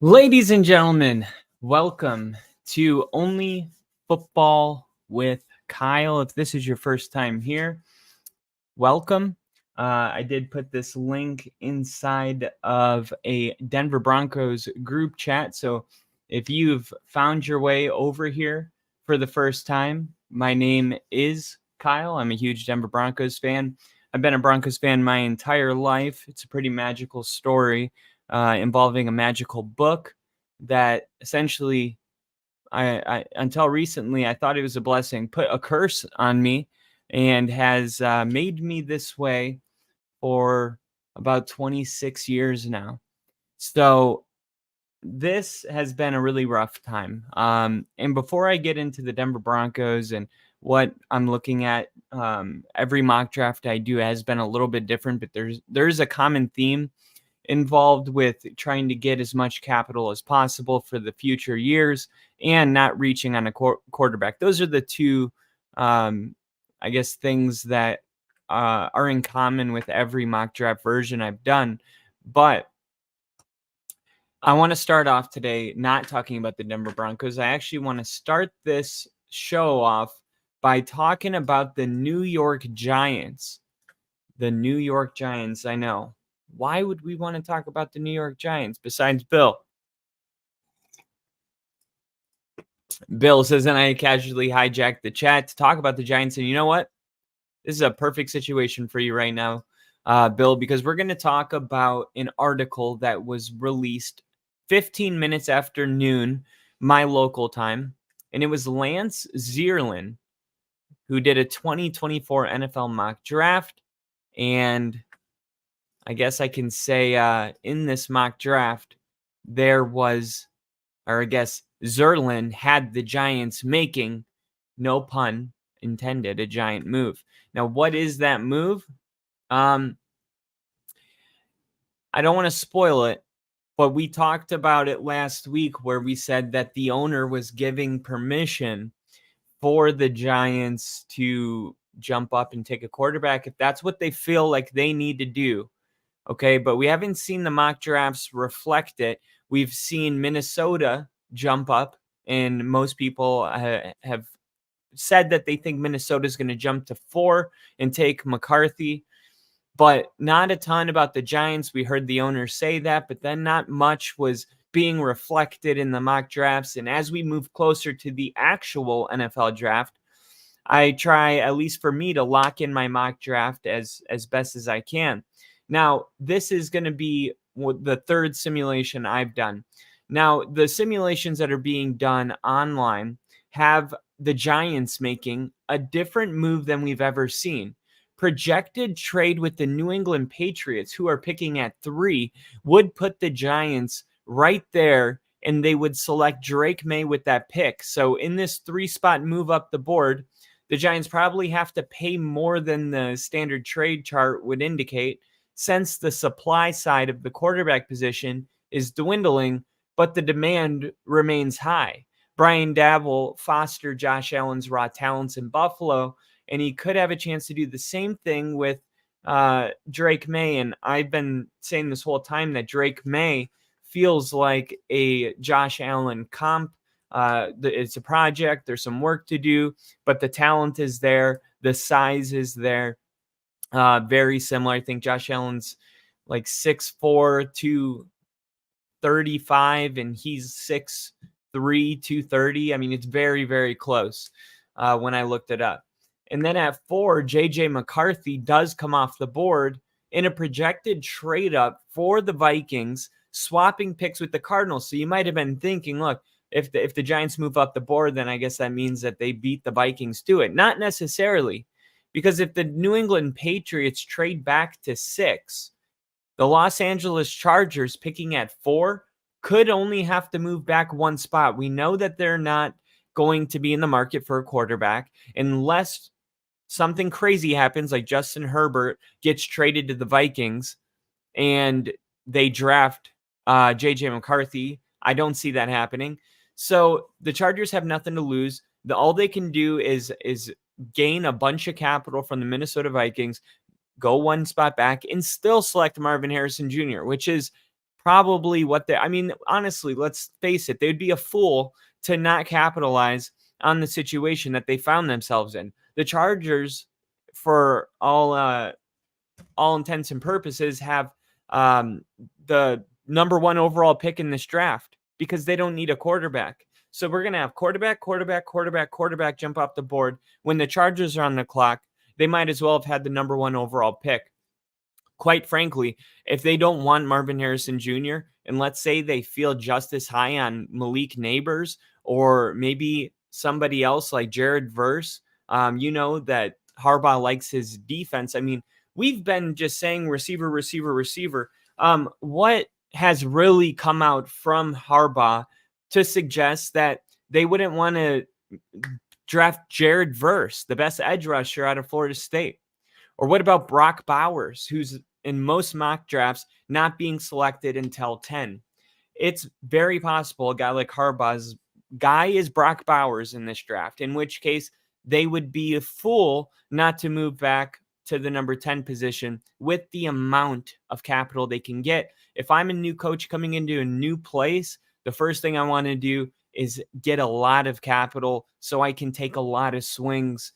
Ladies and gentlemen, welcome to Only Football with Kyle. If this is your first time here, welcome. I did put this link inside of a Denver Broncos group chat. So if you've found your way over here for the first time, my name is Kyle. I'm a huge Denver Broncos fan. I've been a Broncos fan my entire life. It's a pretty magical story involving a magical book that essentially I until recently I thought it was a blessing, put a curse on me, and has made me this way for about 26 years now. So this has been a really rough time. And before I get into the Denver Broncos and what I'm looking at, every mock draft I do has been a little bit different, but there's a common theme involved with trying to get as much capital as possible for the future years and not reaching on a quarterback. Those are the two, I guess, things that are in common with every mock draft version I've done. But I want to start off today not talking about the Denver Broncos. I actually want to start this show off by talking about the New York Giants. The New York Giants, I know. Why would we want to talk about the New York Giants besides Bill? Bill says, and I casually hijacked the chat to talk about the Giants. And you know what? This is a perfect situation for you right now, Bill, because we're going to talk about an article that was released 15 minutes after noon, my local time. And it was Lance Zierlein, who did a 2024 NFL mock draft. And I guess I can say in this mock draft, there was, or I guess Zerlin had the Giants making, no pun intended, a giant move. Now, what is that move? I don't want to spoil it, but we talked about it last week where we said that the owner was giving permission for the Giants to jump up and take a quarterback if that's what they feel like they need to do. Okay, but we haven't seen the mock drafts reflect it. We've seen Minnesota jump up, and most people have said that they think Minnesota is going to jump to 4 and take McCarthy, but not a ton about the Giants. We heard the owner say that, but then not much was being reflected in the mock drafts. And as we move closer to the actual NFL draft, I try, at least for me, to lock in my mock draft as best as I can. Now, this is going to be the third simulation I've done. Now, the simulations that are being done online have the Giants making a different move than we've ever seen. Projected trade with the New England Patriots, who are picking at 3, would put the Giants right there, and they would select Drake May with that pick. So in this 3-spot move up the board, the Giants probably have to pay more than the standard trade chart would indicate, since the supply side of the quarterback position is dwindling, but the demand remains high. Brian Daboll fostered Josh Allen's raw talents in Buffalo, and he could have a chance to do the same thing with Drake May. And I've been saying this whole time that Drake May feels like a Josh Allen comp. It's a project. There's some work to do, but the talent is there. The size is there. Very similar. I think Josh Allen's like 6'4", 235, and he's 6'3", 230. I mean, it's very, very close when I looked it up. And then at 4, J.J. McCarthy does come off the board in a projected trade up for the Vikings, swapping picks with the Cardinals. So you might have been thinking, look, if the Giants move up the board, then I guess that means that they beat the Vikings to it. Not necessarily. Because if the New England Patriots trade back to 6, the Los Angeles Chargers picking at 4 could only have to move back 1 spot. We know that they're not going to be in the market for a quarterback unless something crazy happens, like Justin Herbert gets traded to the Vikings and they draft J.J. McCarthy. I don't see that happening. So the Chargers have nothing to lose. All they can do is gain a bunch of capital from the Minnesota Vikings, go 1 spot back, and still select Marvin Harrison Jr., which is probably what they, I mean, honestly, let's face it, they'd be a fool to not capitalize on the situation that they found themselves in. The Chargers, for all intents and purposes, have um, the number one overall pick in this draft because they don't need a quarterback. So we're going to have quarterback jump off the board. When the Chargers are on the clock, they might as well have had the number one overall pick. Quite frankly, if they don't want Marvin Harrison Jr., and let's say they feel just as high on Malik Neighbors or maybe somebody else like Jared Verse, you know that Harbaugh likes his defense. I mean, we've been just saying receiver, receiver, receiver. What has really come out from Harbaugh to suggest that they wouldn't want to draft Jared Verse, the best edge rusher out of Florida State? Or what about Brock Bowers, who's in most mock drafts not being selected until 10? It's very possible a guy like Harbaugh's guy is Brock Bowers in this draft, in which case they would be a fool not to move back to the number 10 position with the amount of capital they can get. If I'm a new coach coming into a new place, the first thing I want to do is get a lot of capital so I can take a lot of swings,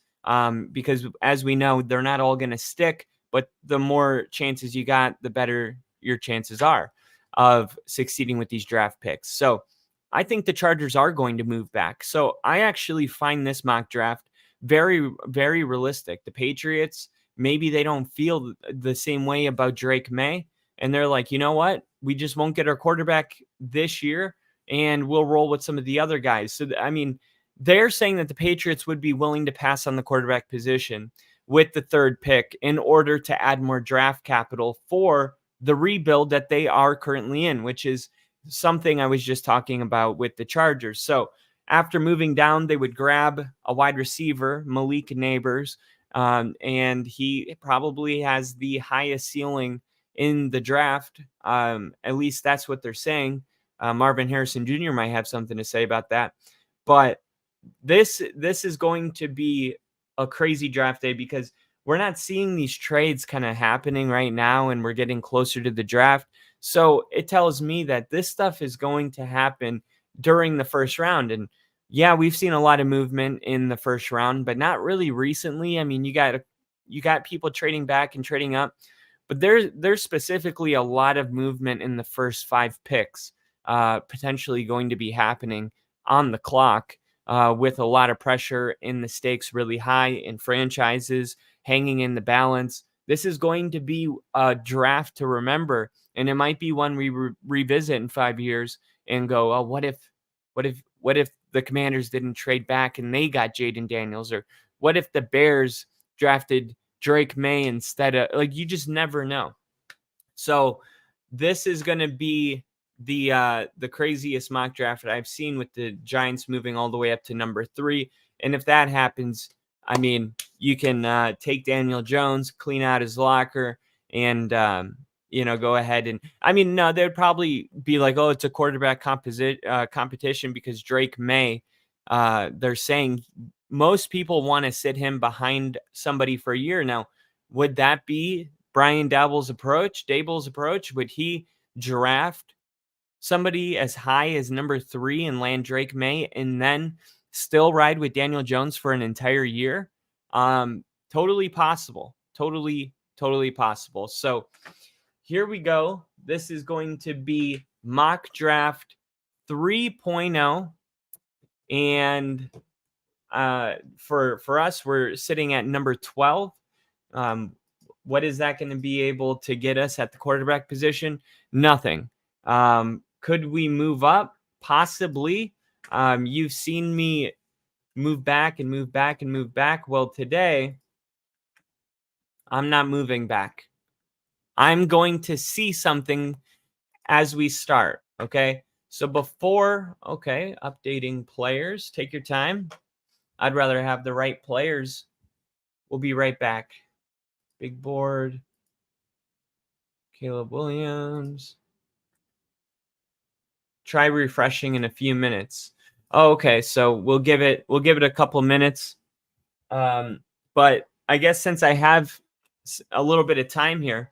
because as we know, they're not all going to stick, but the more chances you got, the better your chances are of succeeding with these draft picks. So I think the Chargers are going to move back. So I actually find this mock draft very, very realistic. The Patriots, maybe they don't feel the same way about Drake May. And they're like, you know what? We just won't get our quarterback this year and we'll roll with some of the other guys. So, I mean, they're saying that the Patriots would be willing to pass on the quarterback position with the third pick in order to add more draft capital for the rebuild that they are currently in, which is something I was just talking about with the Chargers. So after moving down, they would grab a wide receiver, Malik Neighbors, and he probably has the highest ceiling in the draft. At least that's what they're saying. Marvin Harrison Jr. might have something to say about that. But this is going to be a crazy draft day because we're not seeing these trades kind of happening right now, and we're getting closer to the draft. So it tells me that this stuff is going to happen during the first round. And yeah, we've seen a lot of movement in the first round, but not really recently. I mean, you got people trading back and trading up, but there's specifically a lot of movement in the first 5 picks, potentially going to be happening on the clock, with a lot of pressure in the stakes really high in franchises hanging in the balance. This is going to be a draft to remember, and it might be one we revisit in 5 years and go, oh, what if the Commanders didn't trade back and they got Jaden Daniels? Or what if the Bears drafted Drake May instead of, like, you just never know. So this is going to be the craziest mock draft that I've seen, with the Giants moving all the way up to number 3. And if that happens, I mean, you can take Daniel Jones, clean out his locker, and go ahead and, I mean, no, they'd probably be like, oh, it's a quarterback competition because Drake May. They're saying most people want to sit him behind somebody for a year. Now, would that be Brian Daboll's approach? Would he draft somebody as high as number 3 and land Drake May and then still ride with Daniel Jones for an entire year? Totally possible. Totally possible. So here we go. This is going to be mock draft 3.0. And for us, we're sitting at number 12. What is that going to be able to get us at the quarterback position? Nothing. Could we move up? Possibly. You've seen me move back and move back and move back. Well, today, I'm not moving back. I'm going to see something as we start, okay? So updating players. Take your time. I'd rather have the right players. We'll be right back. Big board. Caleb Williams. Try refreshing in a few minutes. Oh, okay, so we'll give it a couple minutes. But I guess since I have a little bit of time here,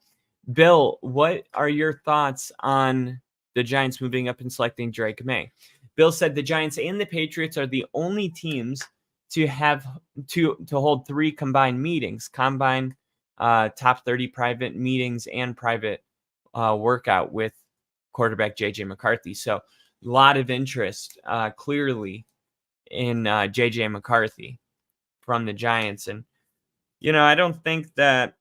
Bill, what are your thoughts on the Giants moving up and selecting Drake May. Bill said the Giants and the Patriots are the only teams to have to hold 3 combined meetings, combined top 30 private meetings and private workout with quarterback JJ McCarthy. So a lot of interest clearly in JJ McCarthy from the Giants. And I don't think that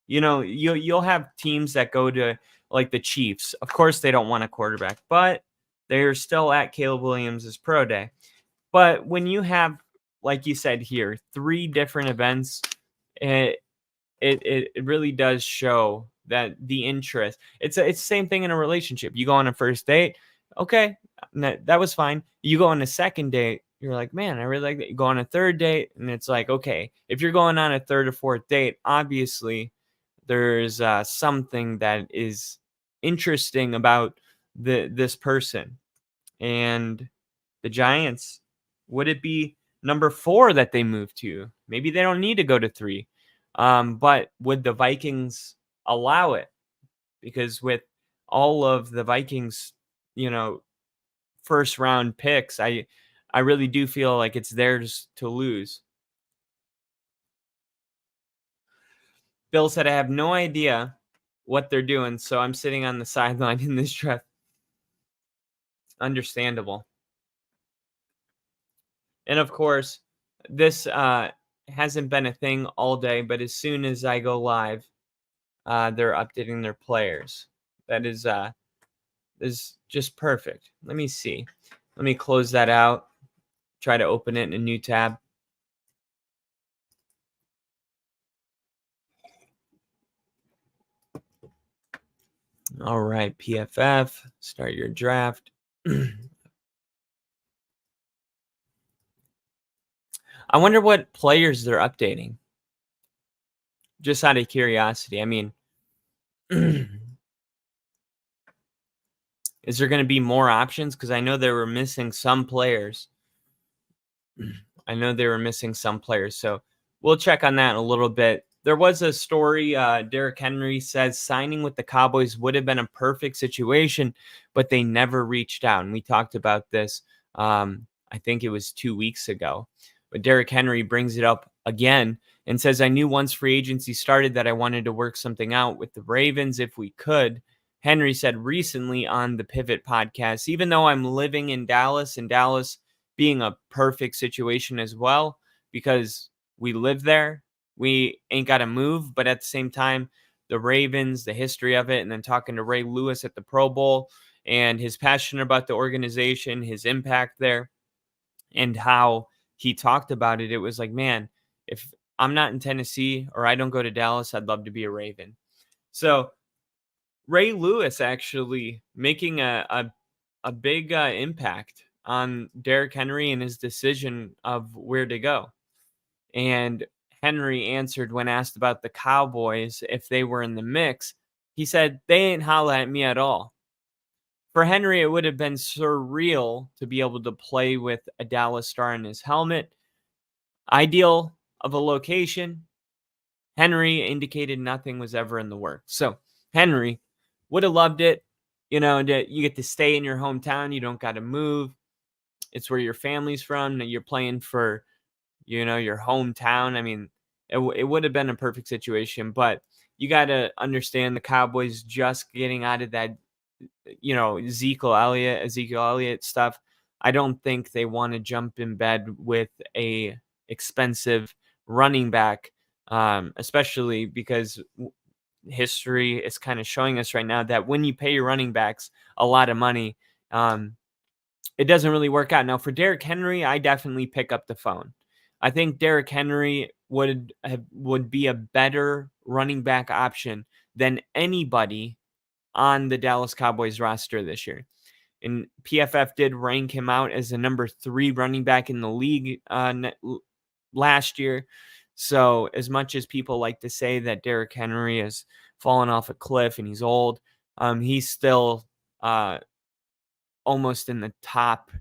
you'll have teams that go to like the Chiefs. Of course, they don't want a quarterback, but they're still at Caleb Williams' pro day. But when you have, like you said here, 3 different events, it really does show that the interest. It's the same thing in a relationship. You go on a first date, okay, that was fine. You go on a second date, you're like, man, I really like that. You go on a third date, and it's like, okay, if you're going on a third or fourth date, obviously there's something that is interesting about this person. And the Giants, would it be number 4 that they move to? Maybe they don't need to go to 3. But would the Vikings allow it? Because with all of the Vikings, first round picks, I really do feel like it's theirs to lose. Bill said, I have no idea what they're doing, so I'm sitting on the sideline in this draft. Understandable. And of course, this hasn't been a thing all day, but as soon as I go live, they're updating their players. That is just perfect. Let me see. Let me close that out. Try to open it in a new tab. All right, PFF, start your draft. I wonder what players they're updating. Just out of curiosity. I mean, is there going to be more options? Because I know they were missing some players. So we'll check on that in a little bit. There was a story. Derrick Henry says signing with the Cowboys would have been a perfect situation, but they never reached out. And we talked about this, I think it was 2 weeks ago. But Derrick Henry brings it up again and says, I knew once free agency started that I wanted to work something out with the Ravens if we could. Henry said recently on the Pivot podcast, even though I'm living in Dallas, and Dallas being a perfect situation as well, because we live there, we ain't got to move. But at the same time, the Ravens, the history of it, and then talking to Ray Lewis at the Pro Bowl and his passion about the organization, his impact there, and how he talked about it, it was like, man, if I'm not in Tennessee or I don't go to Dallas, I'd love to be a Raven. So Ray Lewis actually making a big impact on Derrick Henry and his decision of where to go. And Henry answered when asked about the Cowboys, if they were in the mix. He said, they ain't holla at me at all. For Henry, it would have been surreal to be able to play with a Dallas star in his helmet. Ideal of a location. Henry indicated nothing was ever in the works. So Henry would have loved it. You get to stay in your hometown. You don't got to move. It's where your family's from. You're playing for, your hometown. I mean, it would have been a perfect situation. But you got to understand the Cowboys just getting out of that, Ezekiel Elliott stuff. I don't think they want to jump in bed with a expensive running back, especially because history is kind of showing us right now that when you pay your running backs a lot of money, it doesn't really work out. Now, for Derrick Henry, I definitely pick up the phone. I think Derrick Henry would be a better running back option than anybody on the Dallas Cowboys roster this year. And PFF did rank him out as the number 3 running back in the league last year. So as much as people like to say that Derrick Henry has fallen off a cliff and he's old, he's still almost in the top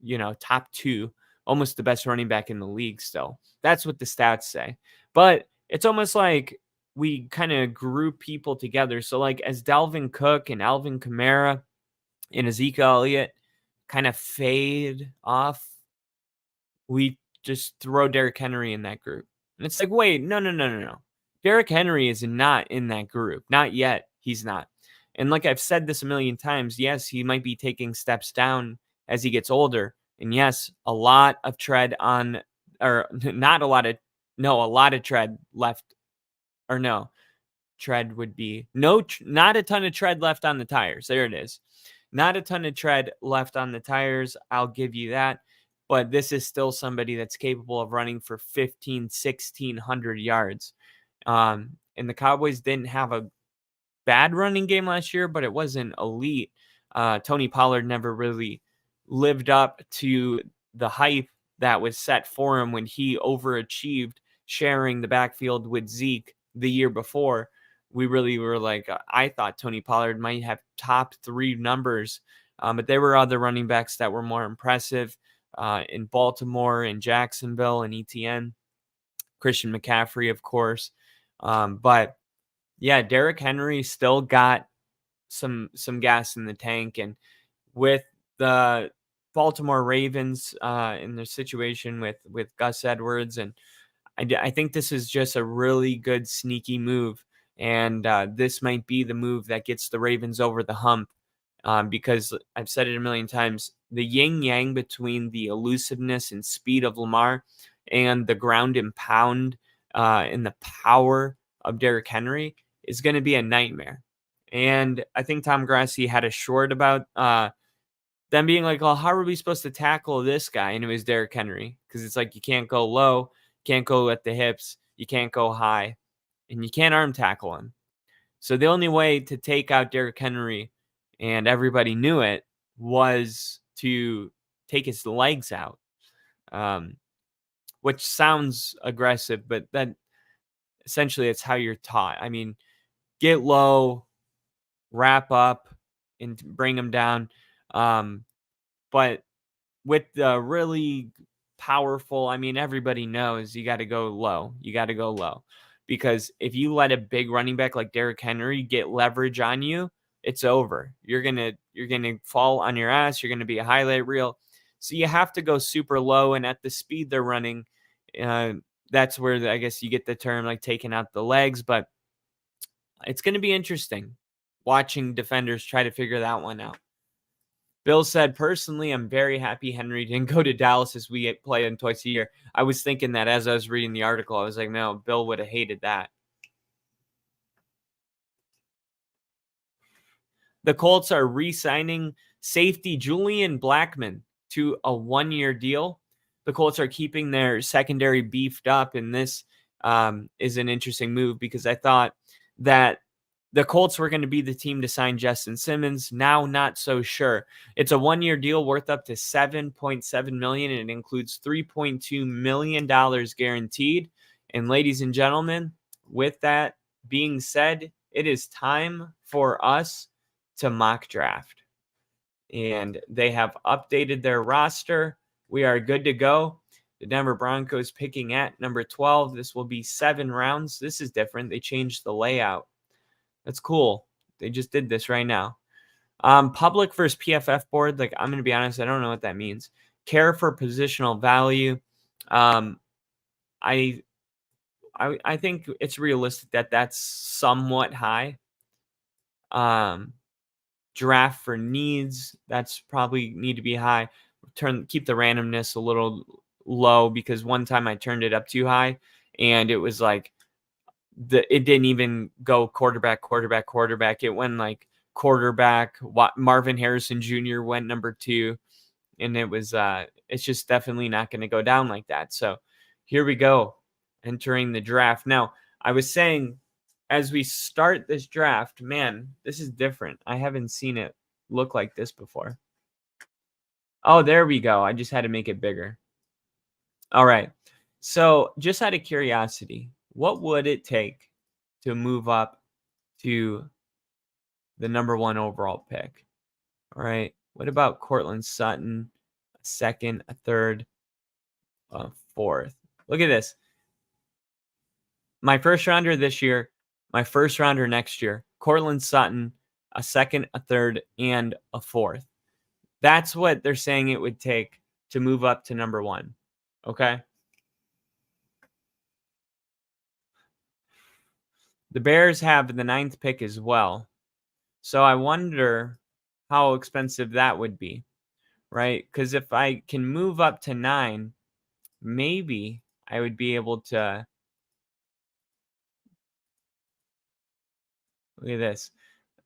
2, almost the best running back in the league still. That's what the stats say. But it's almost like we kind of group people together. So like as Dalvin Cook and Alvin Kamara and Ezekiel Elliott kind of fade off, we just throw Derrick Henry in that group. And it's like, wait, no, no, no, no, no. Derrick Henry is not in that group. Not yet. He's not. And like I've said this a million times, yes, he might be taking steps down as he gets older. And yes, a lot of tread on, or not a lot of, no, a lot of tread left, or no, tread would be not a ton of tread left on the tires. There it is. Not a ton of tread left on the tires. I'll give you that. But this is still somebody that's capable of running for 15, 1,600 yards. And the Cowboys didn't have a bad running game last year, but it wasn't elite. Tony Pollard never really lived up to the hype that was set for him when he overachieved sharing the backfield with Zeke the year before. We really were like, I thought Tony Pollard might have top 3 numbers, but there were other running backs that were more impressive in Baltimore, in Jacksonville, and ETN. Christian McCaffrey, of course. But yeah, Derrick Henry still got some gas in the tank, and with the Baltimore Ravens in their situation with Gus Edwards, and I think this is just a really good sneaky move, and this might be the move that gets the Ravens over the hump, because I've said it a million times, the yin yang between the elusiveness and speed of Lamar and the ground and pound and the power of Derrick Henry is going to be a nightmare. And I think Tom Grassi had a short about them being like, well, how are we supposed to tackle this guy? And it was Derrick Henry, because it's like you can't go low, can't go at the hips, you can't go high, and you can't arm tackle him. So the only way to take out Derrick Henry, and everybody knew it, was to take his legs out, which sounds aggressive, but that essentially it's how you're taught. I mean, get low, wrap up, and bring him down. But with the really powerful, I mean, everybody knows you got to go low. You got to go low, because if you let a big running back like Derrick Henry get leverage on you, it's over. You're gonna fall on your ass. You're gonna be a highlight reel. So you have to go super low, and at the speed they're running, that's where I guess you get the term like taking out the legs. But it's gonna be interesting watching defenders try to figure that one out. Bill said, personally, I'm very happy Henry didn't go to Dallas as we play him twice a year. I was thinking that as I was reading the article. I was like, no, Bill would have hated that. The Colts are re-signing safety Julian Blackmon to a 1-year deal. The Colts are keeping their secondary beefed up, and this is an interesting move, because I thought that the Colts were going to be the team to sign Justin Simmons. Now, not so sure. It's a 1-year deal worth up to $7.7 million, and it includes $3.2 million guaranteed. And ladies and gentlemen, with that being said, it is time for us to mock draft. And they have updated their roster. We are good to go. The Denver Broncos picking at number 12. This will be 7 rounds. This is different. They changed the layout. That's cool. They just did this right now. Public versus PFF board. Like, I'm going to be honest, I don't know what that means. Care for positional value. I think it's realistic that that's somewhat high. Draft for needs, that's probably need to be high. Keep the randomness a little low, because one time I turned it up too high and it was like it didn't even go quarterback. It went like quarterback. Marvin Harrison Jr. went number 2, and it was it's just definitely not going to go down like that. So here we go, entering the draft. Now, I was saying, as we start this draft, man, this is different. I haven't seen it look like this before. Oh, there we go. I just had to make it bigger. All right. So just out of curiosity, what would it take to move up to the number 1 overall pick? All right. What about Cortland Sutton? A second, a third, a fourth. Look at this. My first rounder this year, my first rounder next year, Cortland Sutton, a second, a third, and a fourth. That's what they're saying it would take to move up to number 1. Okay? The Bears have the 9th pick as well. So I wonder how expensive that would be, right? Because if I can move up to 9, maybe I would be able to. Look at this.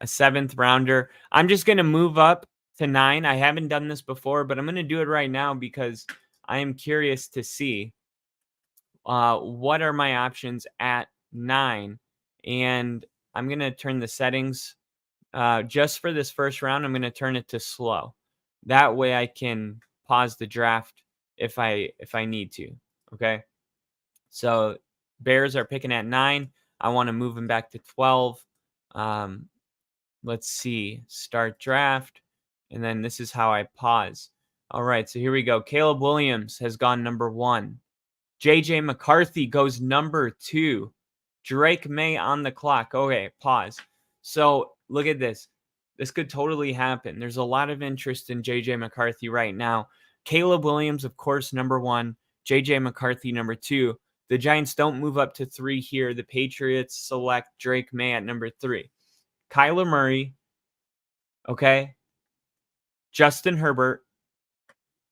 A 7th rounder. I'm just going to move up to 9. I haven't done this before, but I'm going to do it right now because I am curious to see what are my options at 9. And I'm going to turn the settings just for this first round. I'm going to turn it to slow. That way I can pause the draft if I need to. Okay. So Bears are picking at 9. I want to move them back to 12. Let's see. Start draft. And then this is how I pause. All right. So here we go. Caleb Williams has gone number 1. JJ McCarthy goes number 2. Drake May on the clock. Okay, pause. So look at this. This could totally happen. There's a lot of interest in JJ McCarthy right now. Caleb Williams, of course, number 1. JJ McCarthy, number 2. The Giants don't move up to 3 here. The Patriots select Drake May at number 3. Kyler Murray. Okay. Justin Herbert.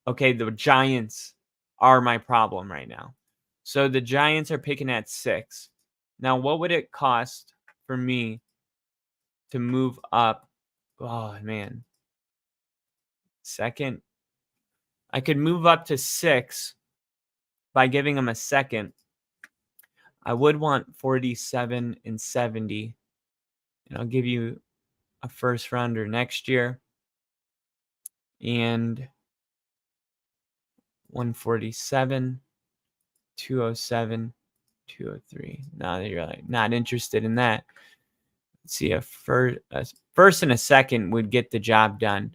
Okay, the Giants are my problem right now. So the Giants are picking at 6. Now, what would it cost for me to move up? Oh, man. Second. I could move up to 6 by giving them a second. I would want 47 and 70. And I'll give you a first rounder next year. And 147, 207, 203. No, you're like not interested in that. Let's see, a first and a second would get the job done.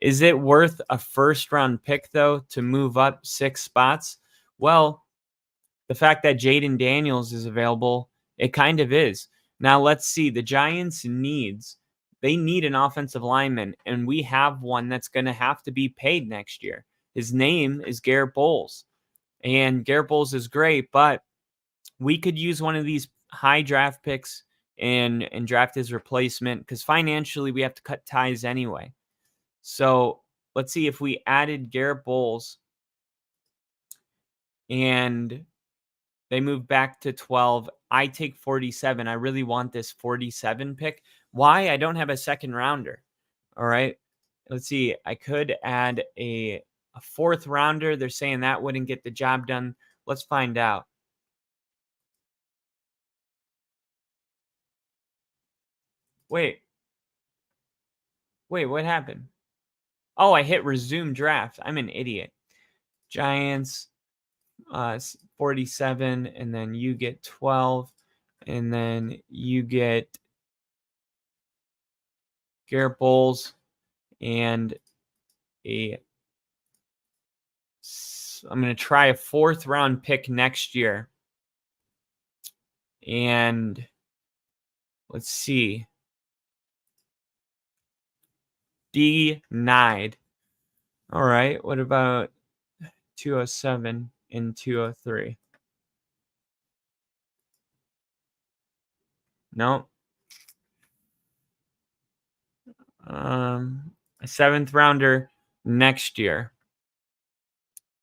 Is it worth a first round pick though to move up 6 spots? Well, the fact that Jaden Daniels is available, it kind of is. Now let's see. The Giants they need an offensive lineman, and we have one that's going to have to be paid next year. His name is Garrett Bowles. And Garrett Bowles is great, but we could use one of these high draft picks and draft his replacement because financially we have to cut ties anyway. So let's see if we added Garrett Bowles and they move back to 12. I take 47. I really want this 47 pick. Why? I don't have a second rounder. All right. Let's see. I could add a 4th rounder. They're saying that wouldn't get the job done. Let's find out. Wait, what happened? Oh, I hit resume draft. I'm an idiot. Giants, 47, and then you get 12, and then you get Garrett Bowles and I'm going to try a 4th round pick next year. And let's see. Denied. All right. What about 207 and 203? No. A 7th rounder next year.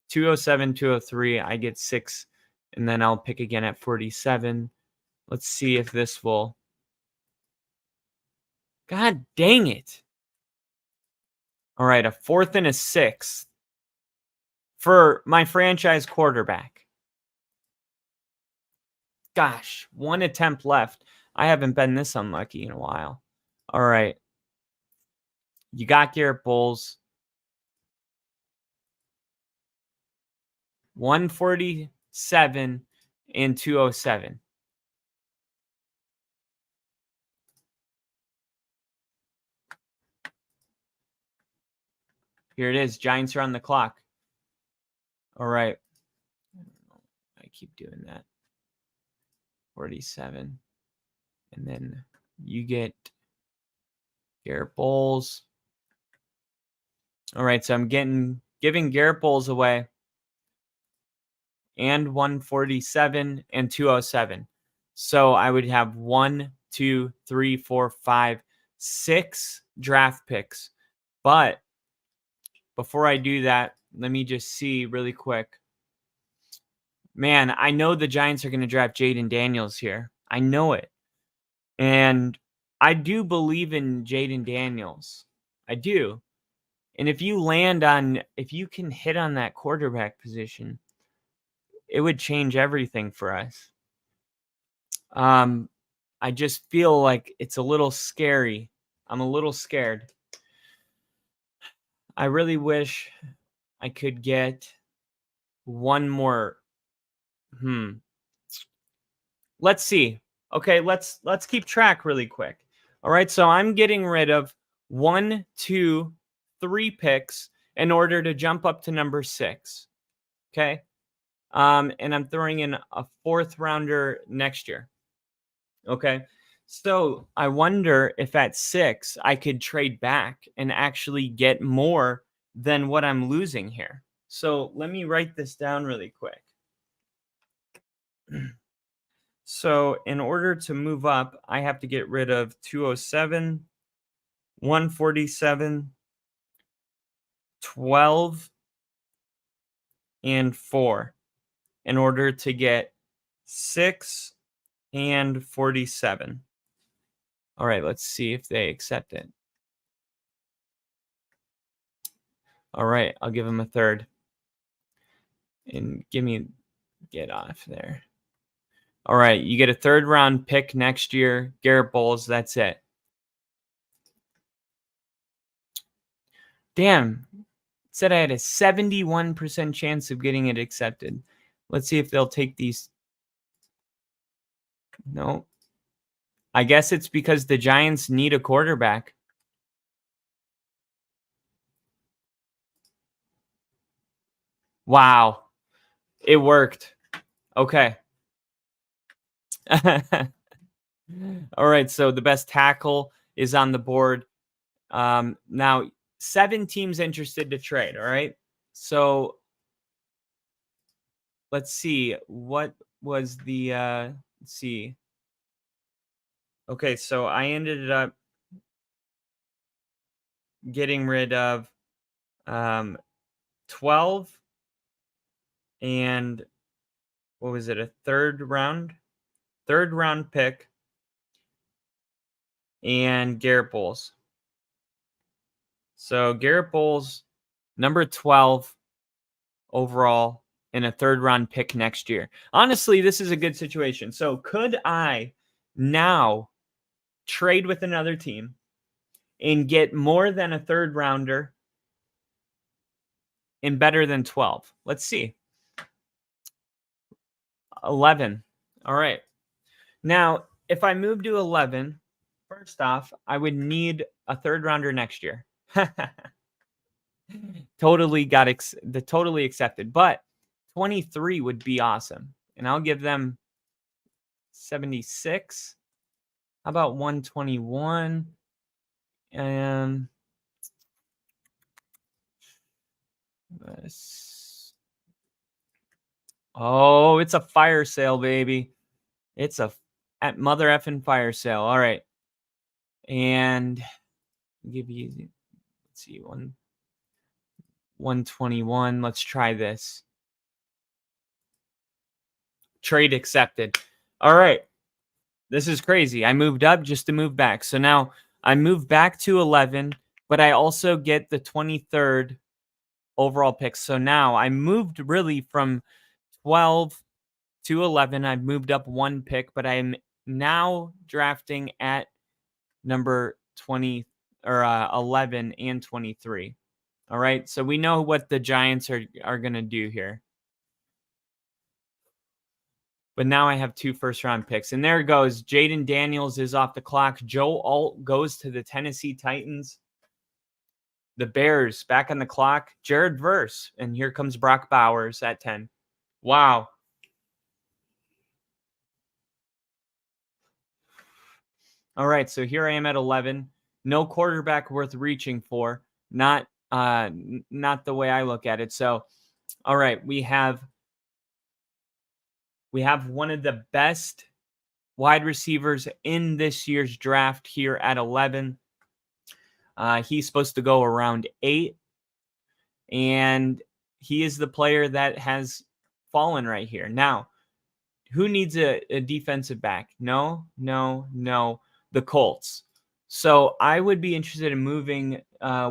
207, 203. I get 6, and then I'll pick again at 47. Let's see if this will. God dang it. All right, a 4th and a 6th for my franchise quarterback. Gosh, 1 attempt left. I haven't been this unlucky in a while. All right. You got Garrett Bowles. 147 and 207. Here it is. Giants are on the clock. All right. I keep doing that. 47 And then you get Garrett Bowles. All right, so I'm giving Garrett Bowles away and 147 and 207. So I would have 1, 2, 3, 4, 5, 6 draft picks. But before I do that, let me just see really quick. Man, I know the Giants are going to draft Jaden Daniels here. I know it. And I do believe in Jaden Daniels. I do. And if you can hit on that quarterback position, it would change everything for us. I just feel like it's a little scary. I'm a little scared. I really wish I could get one more. Let's see. Okay, let's keep track really quick. All right, so I'm getting rid of 1, 2, 3 picks in order to jump up to number 6. Okay. And I'm throwing in a 4th rounder next year. Okay. So I wonder if at 6 I could trade back and actually get more than what I'm losing here. So let me write this down really quick. So in order to move up, I have to get rid of 207, 147, 12, and 4 in order to get 6 and 47. All right, let's see if they accept it. All right, I'll give them a 3rd. And get off there. All right, you get a 3rd round pick next year. Garrett Bowles, that's it. Damn. It said I had a 71% chance of getting it accepted. Let's see if they'll take these. No. I guess it's because the Giants need a quarterback. Wow. It worked. Okay. All right, so the best tackle is on the board. Now, 7 teams interested to trade, all right? So let's see. What was the let's see. Okay, so I ended up getting rid of 12 and what was it? A 3rd round pick and Garrett Bowles. So Garrett Bowles, number 12 overall, and a 3rd round pick next year. Honestly, this is a good situation. So could I now trade with another team and get more than a 3rd rounder and better than 12? Let's see. 11. All right. Now, if I move to 11, first off, I would need a 3rd rounder next year. Totally accepted. But 23 would be awesome. And I'll give them 76. How about 121? Oh, it's a fire sale, baby. It's a at mother effing fire sale. All right. And I'll give you, let's see, 121. Let's try this. Trade accepted. All right. This is crazy. I moved up just to move back. So now I move back to 11, but I also get the 23rd overall pick. So now I moved really from 12 to 11. I've moved up 1 pick, but I'm now drafting at number 20 or 11 and 23. All right. So we know what the Giants are going to do here. But now I have 2 first-round picks. And there it goes. Jaden Daniels is off the clock. Joe Alt goes to the Tennessee Titans. The Bears back on the clock. Jared Verse. And here comes Brock Bowers at 10. Wow. All right, so here I am at 11. No quarterback worth reaching for. Not the way I look at it. So, all right, we have one of the best wide receivers in this year's draft here at 11. He's supposed to go around 8, and he is the player that has fallen right here. Now, who needs a defensive back? No, no, no. The Colts. So I would be interested in moving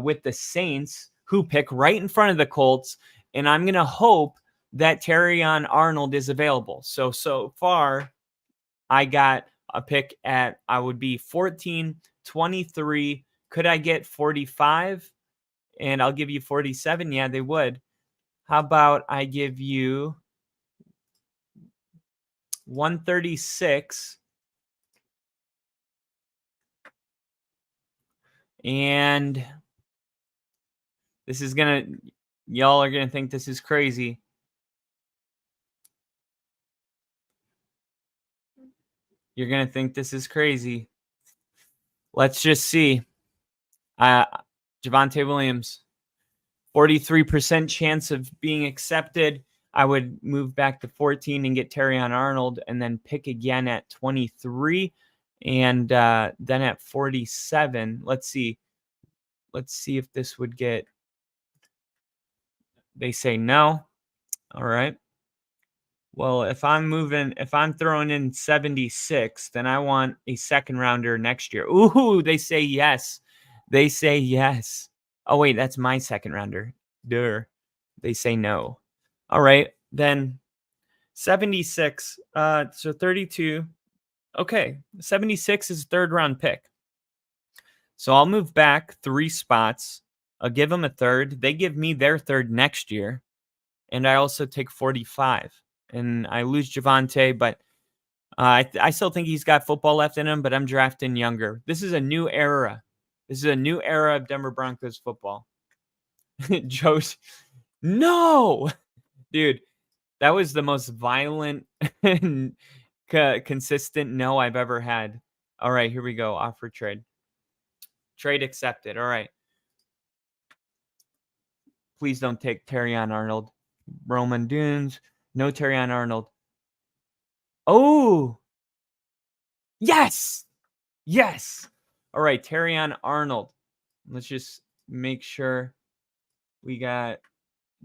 with the Saints, who pick right in front of the Colts, and I'm going to hope that Terrion Arnold is available. So far, I got a pick at, I would be 14, 23. Could I get 45? And I'll give you 47. Yeah, they would. How about I give you 136? And y'all are gonna think this is crazy. You're gonna think this is crazy. Let's just see. Javonte Williams, 43% chance of being accepted. I would move back to 14 and get Terrion Arnold, and then pick again at 23, and then at 47. Let's see if this would get. They say no. All right. Well, if I'm throwing in 76, then I want a second rounder next year. Ooh, they say yes. They say yes. Oh, wait, that's my second rounder. Duh. They say no. All right, then 76. So 32. Okay, 76 is a third round pick. So I'll move back 3 spots. I'll give them a third. They give me their third next year. And I also take 45. And I lose Javonte, but I still think he's got football left in him, but I'm drafting younger. This is a new era. This is a new era of Denver Broncos football. Joe's, no! Dude, that was the most violent and consistent no I've ever had. All right, here we go. Offer trade. Trade accepted. All right. Please don't take Terrion Arnold. Roman Dunes. No Terrion Arnold. Oh! Yes! Yes! All right, Terrion Arnold. Let's just make sure we got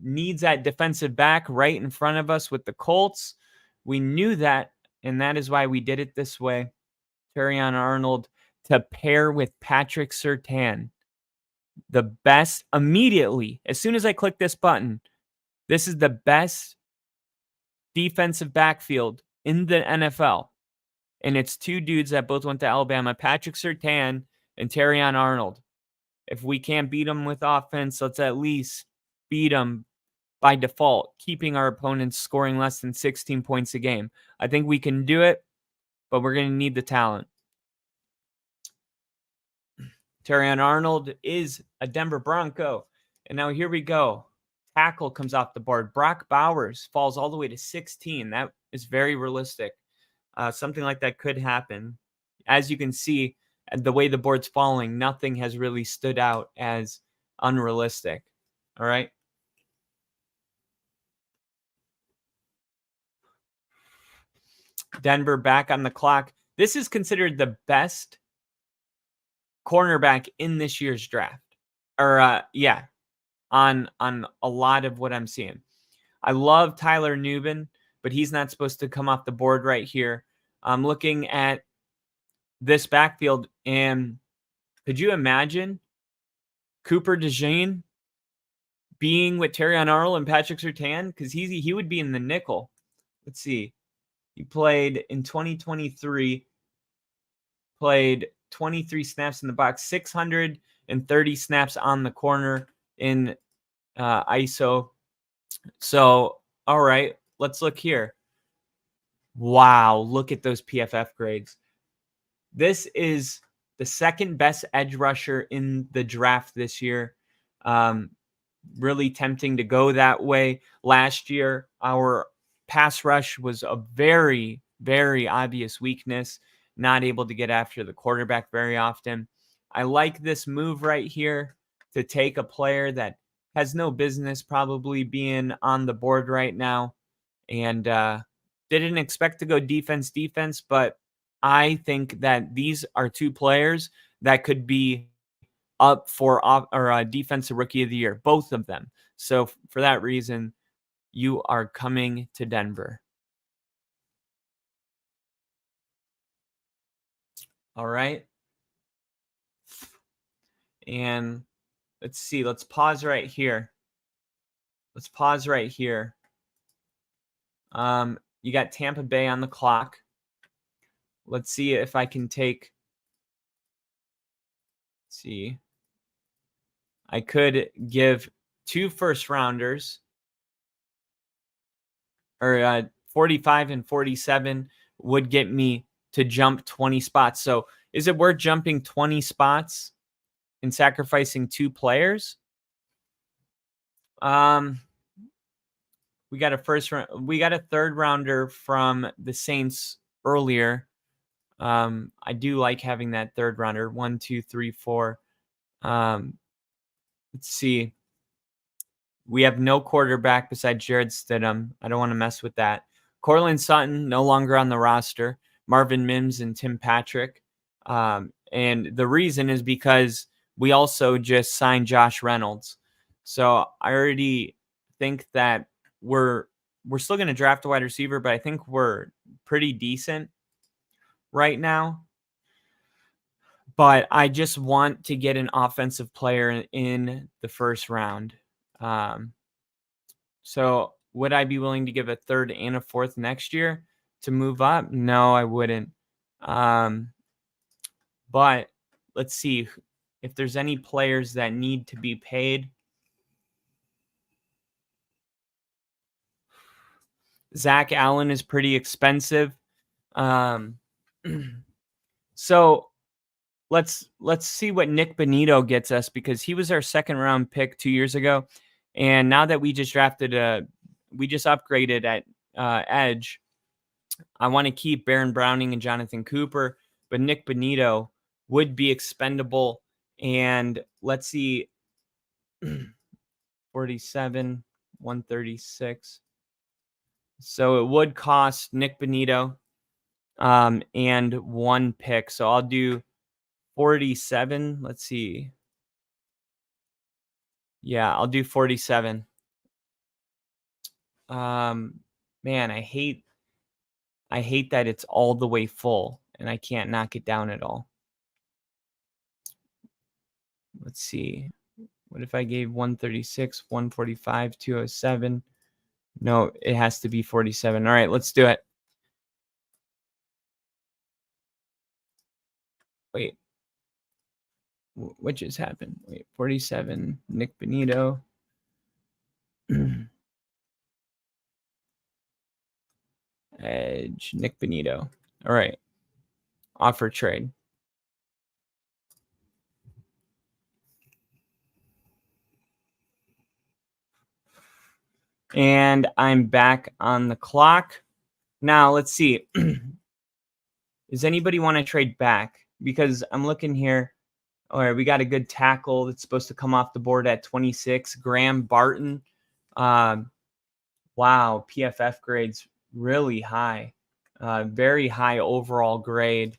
needs at defensive back right in front of us with the Colts. We knew that, and that is why we did it this way. Terrion Arnold to pair with Patrick Surtain. The best immediately. As soon as I click this button, this is the best defensive backfield in the NFL. And it's 2 dudes that both went to Alabama, Patrick Surtain and Terrion Arnold. If we can't beat them with offense, let's at least beat them by default, keeping our opponents scoring less than 16 points a game. I think we can do it, but we're going to need the talent. Terrion Arnold is a Denver Bronco. And now here we go. Tackle comes off the board. Brock Bowers falls all the way to 16. That is very realistic. Something like that could happen. As you can see, the way the board's falling, nothing has really stood out as unrealistic. All right. Denver back on the clock. This is considered the best cornerback in this year's draft. Or on a lot of what I'm seeing. I love Tyler Nubin, but he's not supposed to come off the board right here. I'm looking at this backfield, and could you imagine Cooper DeJean being with Terrion Arnold and Patrick Surtain? Because he would be in the nickel. Let's see. He played in 2023, played 23 snaps in the box, 630 snaps on the corner in ISO. So, all right, let's look here. Wow, look at those PFF grades. This is the second best edge rusher in the draft this year. Really tempting to go that way. Last year, our pass rush was a very, very obvious weakness. not able to get after the quarterback very often. I like this move right here to take a player that has no business probably being on the board right now. And didn't expect to go defense, but I think that these are two players that could be up for defensive rookie of the year, both of them. So for that reason, you are coming to Denver. All right. And let's see. Let's pause right here. You got Tampa Bay on the clock. Let's see if I can take. Let's see. I could give 2 first rounders, or 45 and 47 would get me to jump 20 spots. So is it worth jumping 20 spots and sacrificing 2 players? We got a third rounder from the Saints earlier. I do like having that third rounder. 1, 2, 3, 4. Let's see. We have no quarterback besides Jared Stidham. I don't want to mess with that. Cortland Sutton, no longer on the roster. Marvin Mims and Tim Patrick. And the reason is because we also just signed Josh Reynolds. So I already think that we're still going to draft a wide receiver, but I think we're pretty decent right now. But I just want to get an offensive player in the first round. So would I be willing to give a third and a fourth next year to move up? No, I wouldn't. But let's see if there's any players that need to be paid. Zach Allen is pretty expensive. So let's see what Nick Bonito gets us, because he was our second round pick 2 years ago. And now that we just upgraded at edge, I want to keep Baron Browning and Jonathan Cooper, but Nick Bonito would be expendable. And let's see, 47, 136. So it would cost Nick Bonito and 1 pick. So I'll do 47. Let's see. Yeah, I'll do 47. Man, I hate that it's all the way full and I can't knock it down at all. Let's see. What if I gave 136, 145, 207? No, it has to be 47. All right, let's do it. Wait. What just happened? Wait, 47, Nick Bonito. Edge, Nick Bonito. All right. Offer trade. And I'm back on the clock. Now, let's see. Does anybody want to trade back? Because I'm looking here. All right, we got a good tackle that's supposed to come off the board at 26. Graham Barton. Wow, PFF grades really high. Very high overall grade.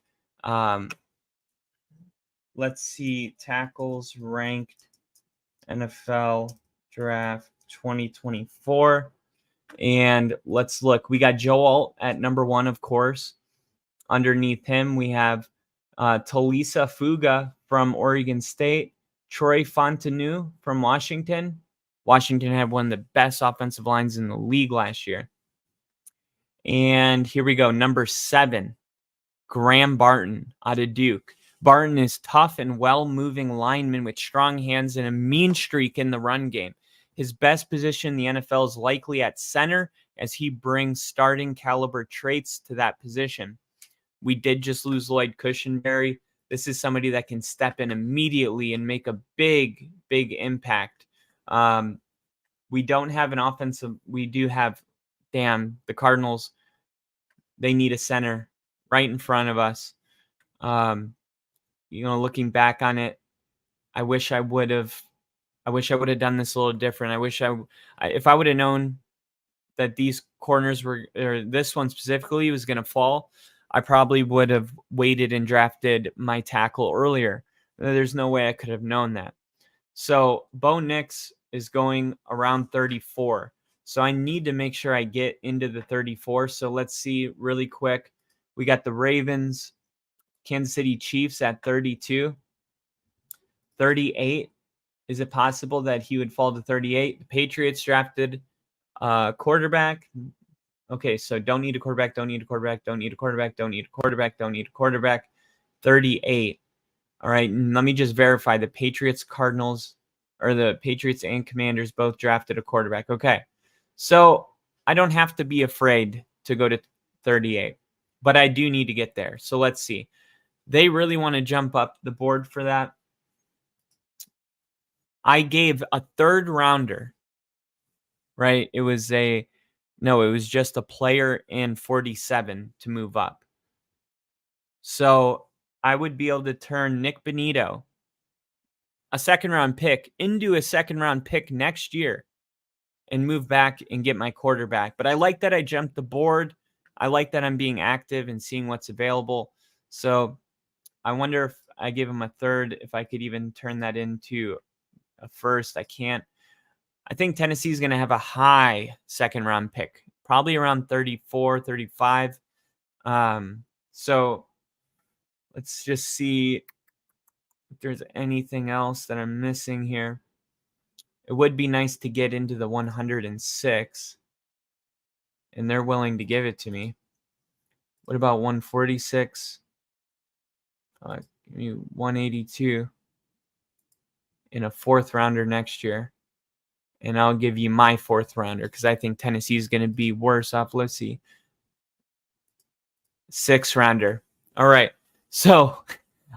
Let's see. Tackles ranked NFL draft 2024. And let's look. We got Joe Alt at number 1, of course. Underneath him, we have Talisa Fuga from Oregon State, Troy Fontenot from Washington. Washington had one of the best offensive lines in the league last year. And here we go. Number 7, Graham Barton out of Duke. Barton is tough and well-moving lineman with strong hands and a mean streak in the run game. His best position in the NFL is likely at center, as he brings starting caliber traits to that position. We did just lose Lloyd Cushenberry. This is somebody that can step in immediately and make a big, big impact. We don't have an offensive. We do have, the Cardinals. They need a center right in front of us. Looking back on it, I wish I would have done this a little different. If I would have known that these corners or this one specifically was going to fall, I probably would have waited and drafted my tackle earlier. There's no way I could have known that. So Bo Nix is going around 34. So I need to make sure I get into the 34. So let's see really quick. We got the Ravens, Kansas City Chiefs at 32. 38. Is it possible that he would fall to 38? The Patriots drafted quarterback. Okay, so don't need a quarterback, don't need a quarterback, don't need a quarterback, don't need a quarterback, don't need a quarterback. 38. All right, let me just verify the Patriots, Cardinals, or the Patriots and Commanders both drafted a quarterback. Okay, so I don't have to be afraid to go to 38, but I do need to get there. So let's see. They really want to jump up the board for that. I gave a third rounder, right? It was just a player and 47 to move up. So I would be able to turn Nick Bonito, a second round pick, into a second round pick next year and move back and get my quarterback. But I like that I jumped the board. I like that I'm being active and seeing what's available. So I wonder if I give him a third, if I could even turn that into a first. I can't. I think Tennessee is going to have a high second round pick, probably around 34, 35. So let's just see if there's anything else that I'm missing here. It would be nice to get into the 106, and they're willing to give it to me. What about 146? Give me 182 in a fourth rounder next year. And I'll give you my fourth rounder because I think Tennessee is going to be worse off. Let's see. Sixth rounder. All right. So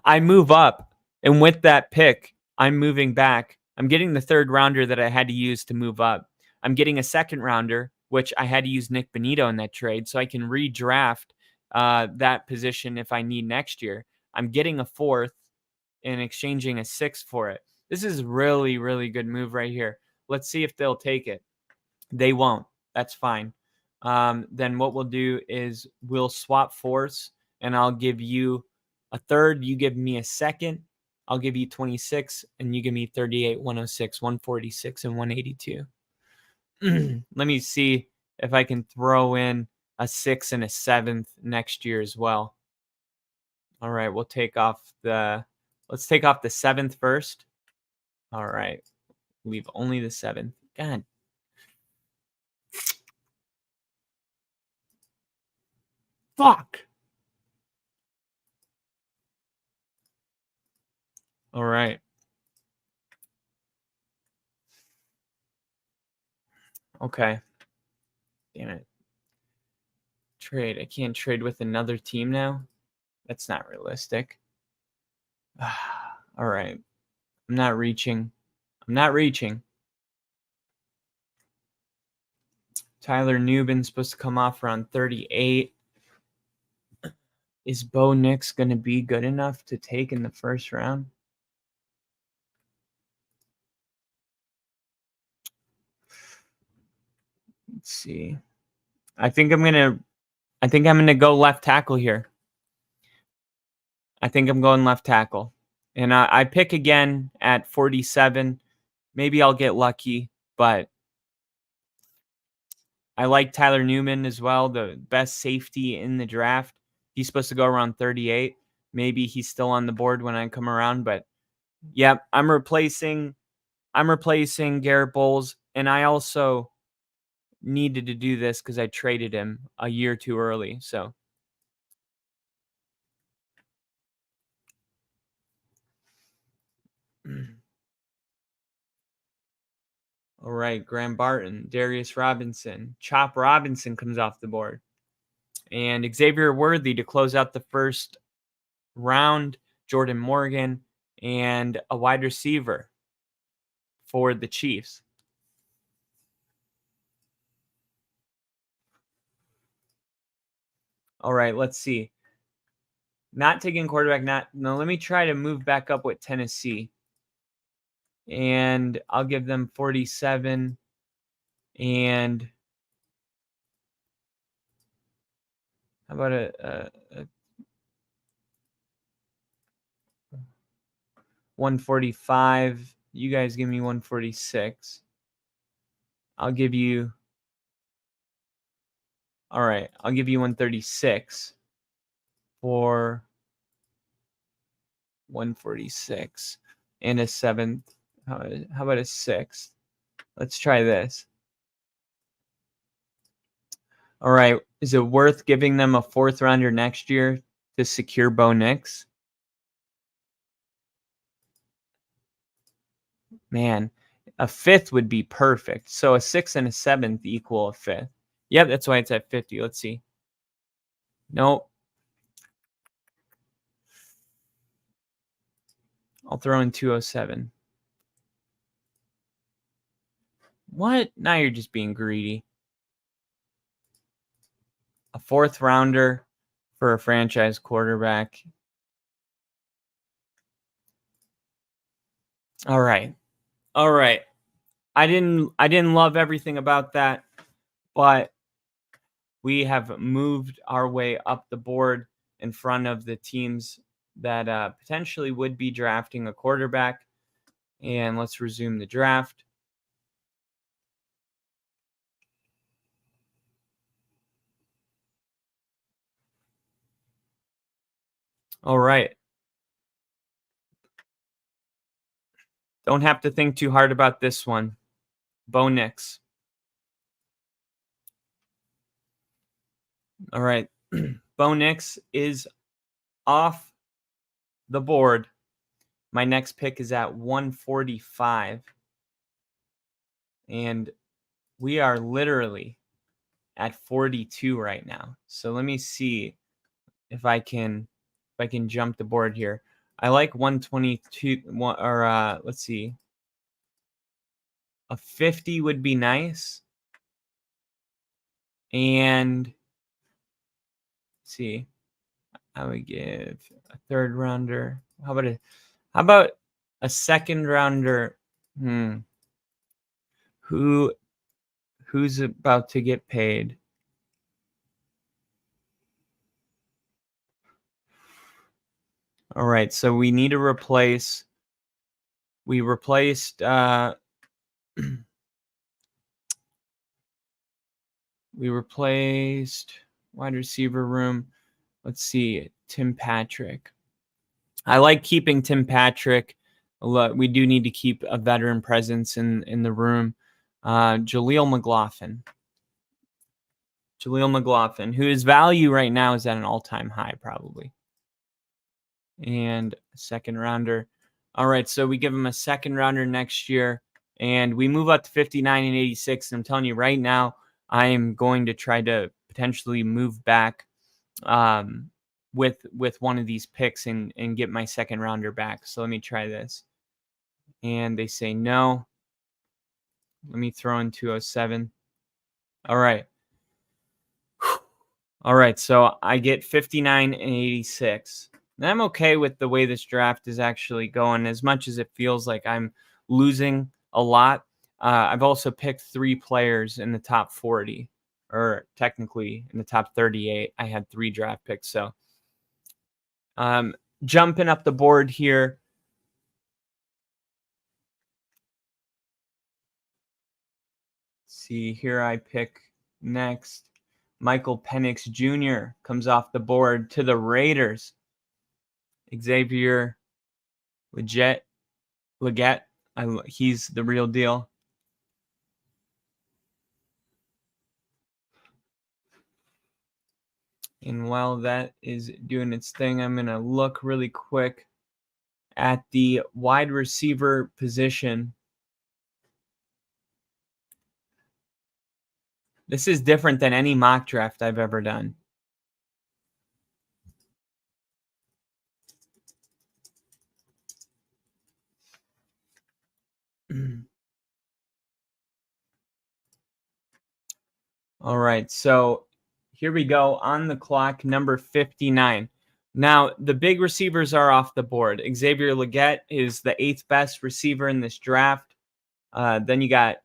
I move up. And with that pick, I'm moving back. I'm getting the third rounder that I had to use to move up. I'm getting a second rounder, which I had to use Nick Bonito in that trade. So I can redraft that position if I need next year. I'm getting a fourth and exchanging a sixth for it. This is really, really good move right here. Let's see if they'll take it. They won't. That's fine. Then what we'll do is we'll swap fourths, and I'll give you a third. You give me a second. I'll give you 26, and you give me 38, 106, 146, and 182. Let me see if I can throw in a 6th and a 7th next year as well. All right, let's take off the 7th first. All right. Leave only the 7th. God. Fuck. All right. Okay. Damn it. Trade. I can't trade with another team now? That's not realistic. All right. I'm not reaching. Tyler Newbin's supposed to come off around 38. Is Bo Nix going to be good enough to take in the first round? Let's see. I think I'm going to go left tackle here. I think I'm going left tackle. And I pick again at 47. Maybe I'll get lucky, but I like Tyler Newman as well, the best safety in the draft. He's supposed to go around 38. Maybe he's still on the board when I come around, but yep, I'm replacing Garrett Bowles, and I also needed to do this because I traded him a year too early. So all right, Graham Barton, Darius Robinson, Chop Robinson comes off the board, and Xavier Worthy to close out the first round, Jordan Morgan, and a wide receiver for the Chiefs. All right, let's see. Not taking quarterback. No, let me try to move back up with Tennessee. And I'll give them 47. And how about a 145? You guys give me 146. I'll give you. All right, I'll give you 136 for 146 and a 7th. How about a 6th? Let's try this. All right, is it worth giving them a 4th rounder next year to secure Bo Nix? Man, a 5th would be perfect. So a 6th and a 7th equal a 5th. Yep, that's why it's at 50. Let's see. Nope. I'll throw in 207. What? Now you're just being greedy. A 4th rounder for a franchise quarterback. All right. I didn't love everything about that, but we have moved our way up the board in front of the teams that potentially would be drafting a quarterback. And let's resume the draft. All right. Don't have to think too hard about this one. Bo Nix. All right. Bo Nix is off the board. My next pick is at 145. And we are literally at 42 right now. So let me see if I can jump the board here. I like 122 or let's see. A 50 would be nice. And let's see. I would give a 3rd rounder. How about a 2nd rounder? Who's about to get paid? All right, so we need to replace. We replaced wide receiver room. Let's see, Tim Patrick. I like keeping Tim Patrick. We do need to keep a veteran presence in the room. Jaleel McLaughlin, whose value right now is at an all-time high, probably. And a 2nd rounder. All right, so we give him a 2nd rounder next year, and we move up to 59 and 86. And I'm telling you right now, I am going to try to potentially move back with one of these picks and get my 2nd rounder back. So let me try this. And they say no. Let me throw in 207. All right. All right, so I get 59 and 86. And I'm okay with the way this draft is actually going, as much as it feels like I'm losing a lot. I've also picked 3 players in the top 40, or technically in the top 38. I had 3 draft picks. So jumping up the board here. See, here I pick next. Michael Penix Jr. comes off the board to the Raiders. Xavier Legette, he's the real deal. And while that is doing its thing, I'm going to look really quick at the wide receiver position. This is different than any mock draft I've ever done. All right, so here we go on the clock, number 59. Now, the big receivers are off the board. Xavier Legette is the 8th best receiver in this draft. Then you got,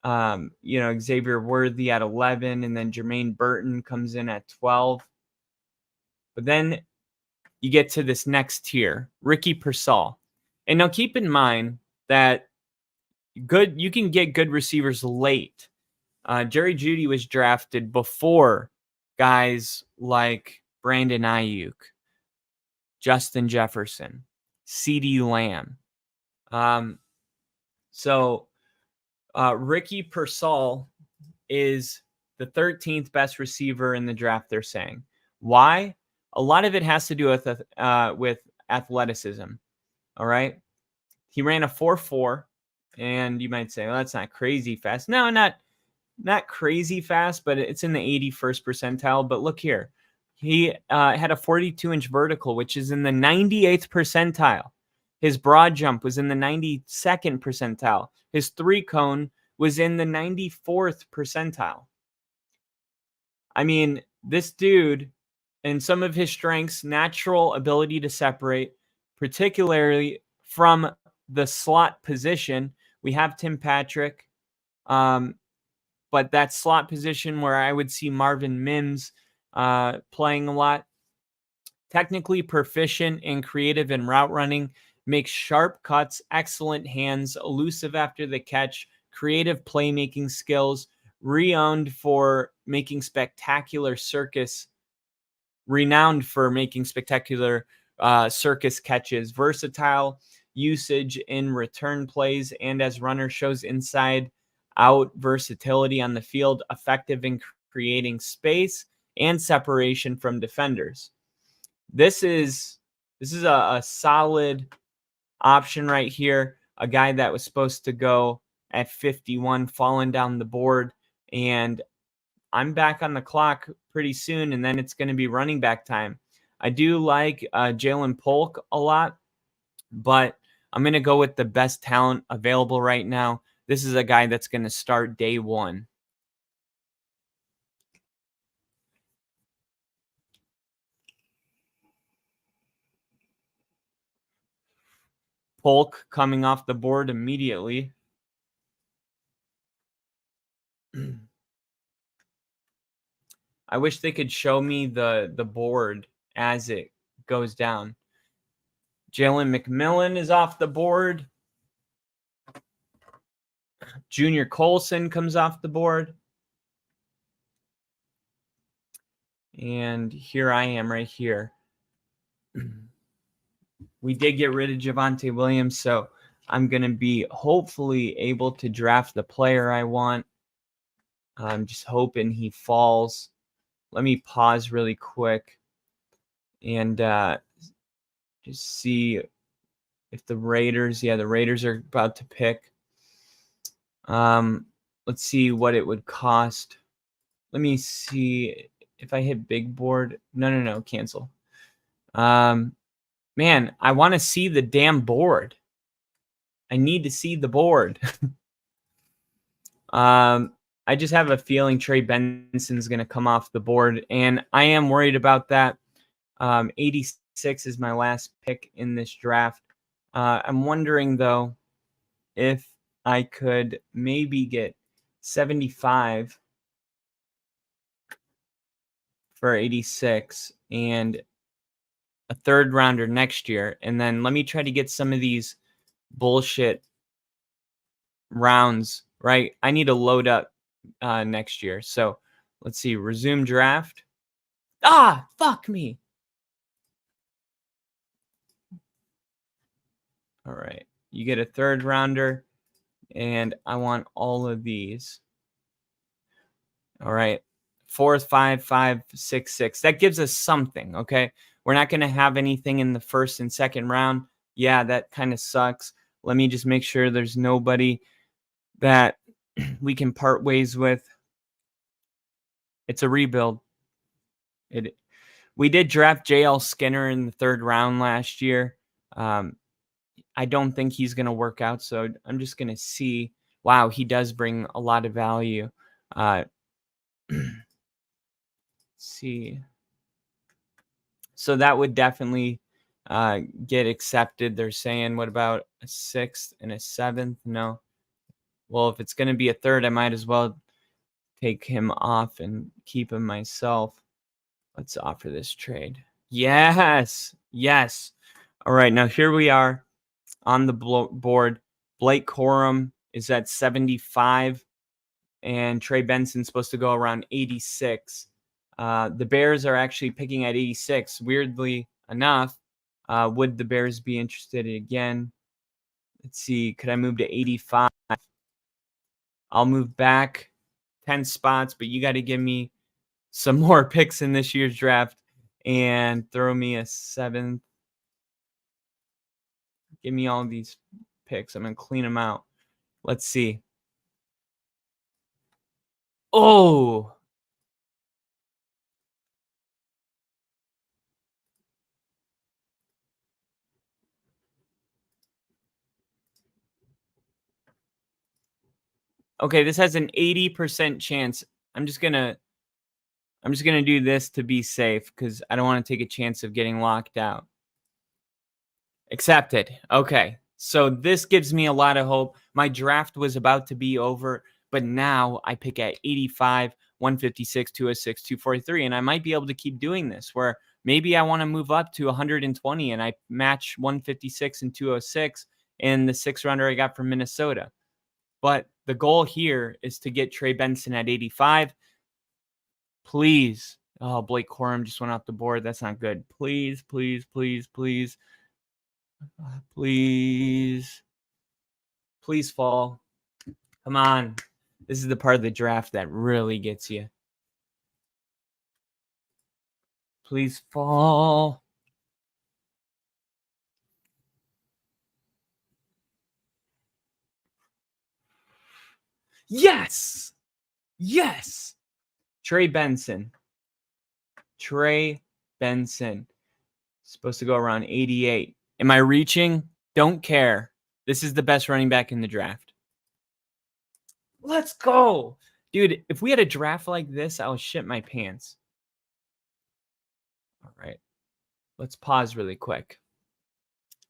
Xavier Worthy at 11, and then Jermaine Burton comes in at 12. But then you get to this next tier, Ricky Pearsall. And now keep in mind that you can get good receivers late. Jerry Jeudy was drafted before guys like Brandon Ayuk, Justin Jefferson, CeeDee Lamb. So Ricky Pearsall is the 13th best receiver in the draft, they're saying. Why? A lot of it has to do with athleticism. All right. He ran a 4.4, and you might say, well, that's not crazy fast. No, not crazy fast, but it's in the 81st percentile. But look here. He had a 42-inch vertical, which is in the 98th percentile. His broad jump was in the 92nd percentile. His 3-cone was in the 94th percentile. I mean, this dude, and some of his strengths, natural ability to separate, particularly from the slot position. We have Tim Patrick, but that slot position where I would see Marvin Mims playing a lot. Technically proficient and creative in route running, makes sharp cuts, excellent hands, elusive after the catch, creative playmaking skills, renowned for making spectacular circus catches, versatile usage in return plays and as runner, shows inside out versatility on the field, effective in creating space and separation from defenders. This is a solid option right here. A guy that was supposed to go at 51, falling down the board, and I'm back on the clock pretty soon, and then it's going to be running back time. I do like Jalen Polk a lot, but I'm going to go with the best talent available right now. This is a guy that's going to start day one. Polk coming off the board immediately. I wish they could show me the board as it goes down. Jalen McMillan is off the board. Junior Colson comes off the board. And here I am right here. We did get rid of Javonte Williams, so I'm going to be hopefully able to draft the player I want. I'm just hoping he falls. Let me pause really quick and just see if the Raiders are about to pick. Let's see what it would cost. Let me see if I hit big board. No, cancel. Man, I want to see the damn board. I need to see the board. I just have a feeling Trey Benson's going to come off the board, and I am worried about that. 86 is my last pick in this draft. I'm wondering, though, if I could maybe get 75 for 86 and a third rounder next year. And then let me try to get some of these bullshit rounds, right? I need to load up next year. So let's see, resume draft. Fuck me. All right. You get a third rounder, and I want all of these. All right. 4, 5, 5, 6, 6. That gives us something, okay? We're not going to have anything in the first and second round. Yeah, that kind of sucks. Let me just make sure there's nobody that we can part ways with. It's a rebuild. We did draft JL Skinner in the third round last year. I don't think he's going to work out, so I'm just going to see. Wow, he does bring a lot of value. See. So that would definitely get accepted. They're saying, what about a sixth and a seventh? No. Well, if it's going to be a third, I might as well take him off and keep him myself. Let's offer this trade. Yes. Yes. All right. Now here we are on the board. Blake Corum is at 75, and Trey Benson's supposed to go around 86. The Bears are actually picking at 86. Weirdly enough, would the Bears be interested again? Let's see. Could I move to 85? I'll move back 10 spots, but you got to give me some more picks in this year's draft and throw me a seventh. Give me all these picks. I'm going to clean them out. Let's see. Oh, okay. This has an 80% chance. I'm just gonna do this to be safe because I don't want to take a chance of getting locked out. Accepted. Okay. So this gives me a lot of hope. My draft was about to be over, but now I pick at 85, 156, 206, 243, and I might be able to keep doing this where maybe I want to move up to 120 and I match 156 and 206 in the 6th-rounder I got from Minnesota. But the goal here is to get Trey Benson at 85. Please. Oh, Blake Corum just went off the board. That's not good. Please, please, please, please. Please. Please fall. Come on. This is the part of the draft that really gets you. Please fall. Yes. Yes. Trey Benson. Trey Benson. Supposed to go around 88. Am I reaching? Don't care. This is the best running back in the draft. Let's go. Dude, if we had a draft like this, I would shit my pants. All right. Let's pause really quick.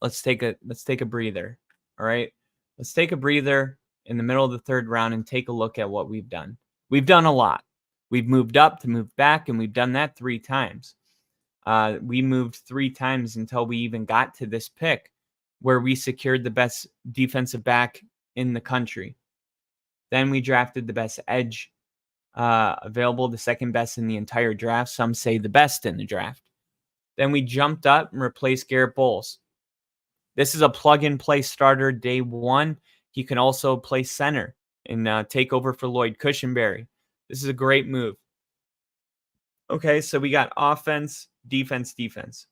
Let's take a breather. All right. Let's take a breather in the middle of the 3rd round and take a look at what we've done. We've done a lot. We've moved up to move back, and we've done that 3 times. We moved 3 times until we even got to this pick where we secured the best defensive back in the country. Then we drafted the best edge available, the 2nd best in the entire draft. Some say the best in the draft. Then we jumped up and replaced Garrett Bowles. This is a plug-and-play starter day 1. He can also play center and take over for Lloyd Cushenberry. This is a great move. Okay, so we got offense, defense, defense.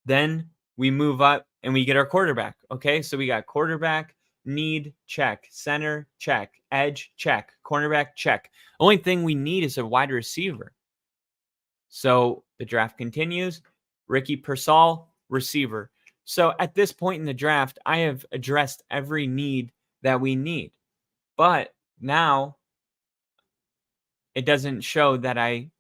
Then we move up and we get our quarterback. Okay, so we got quarterback, need, check. Center, check. Edge, check. Cornerback, check. Only thing we need is a wide receiver. So the draft continues. Ricky Pearsall, receiver. So at this point in the draft, I have addressed every need that we need. But now it doesn't show that I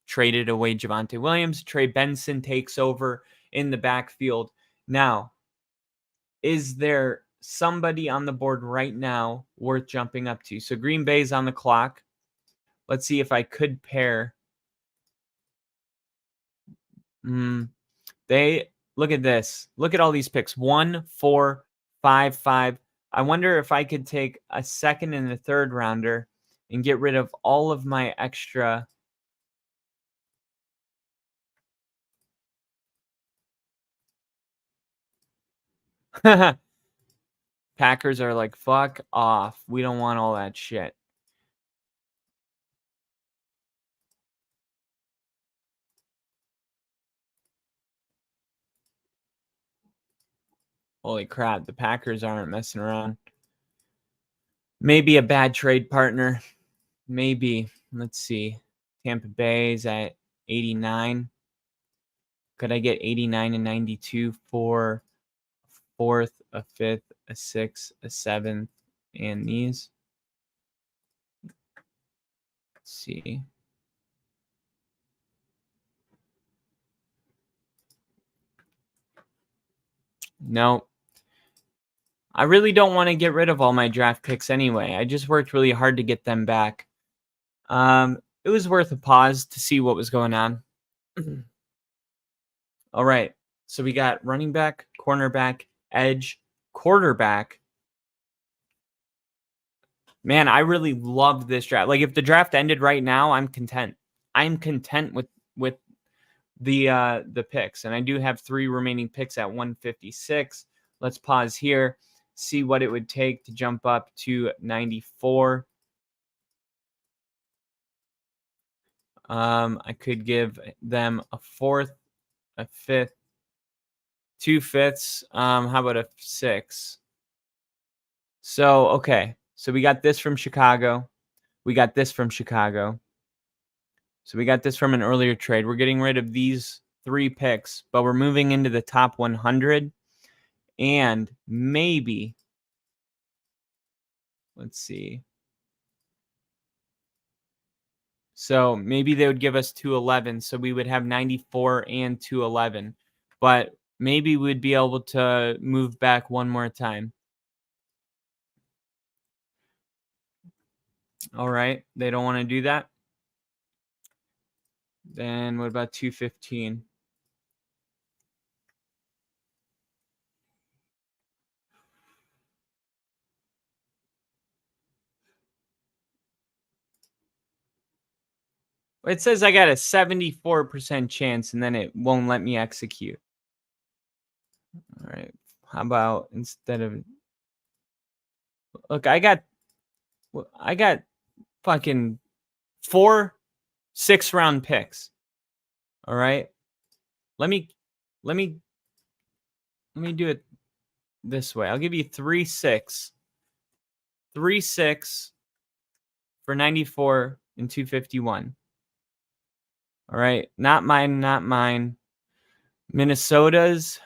traded away Javonte Williams. Trey Benson takes over in the backfield. Now, is there somebody on the board right now worth jumping up to? So Green Bay's on the clock. Let's see if I could pair. They look at this. Look at all these picks. 1, 4, 5, 5. I wonder if I could take a 2nd and a 3rd rounder and get rid of all of my extra. Packers are like, fuck off. We don't want all that shit. Holy crap. The Packers aren't messing around. Maybe a bad trade partner. Maybe. Let's see. Tampa Bay's at 89. Could I get 89 and 92 for 4th, a 5th, a 6th, a 7th, and these? Let's see. No. I really don't want to get rid of all my draft picks anyway. I just worked really hard to get them back. It was worth a pause to see what was going on. All right. So we got running back, cornerback, edge, quarterback. Man, I really love this draft. Like if the draft ended right now, I'm content. I'm content with the picks. And I do have 3 remaining picks at 156. Let's pause here, see what it would take to jump up to 94. I could give them a 4th, a 5th, 2 fifths. How about a 6? So, okay. So we got this from Chicago. We got this from Chicago. So we got this from an earlier trade. We're getting rid of these 3 picks, but we're moving into the top 100. And maybe, let's see. So maybe they would give us 211. So we would have 94 and 211. But maybe we'd be able to move back one more time. All right. They don't want to do that. Then what about 215? It says I got a 74% chance and then it won't let me execute. All right. How about instead of look, I got fucking 4 6-round picks. All right. Let me do it this way. I'll give you 3 6. 3 6 for 94 and 251. All right. Not mine. Minnesota's.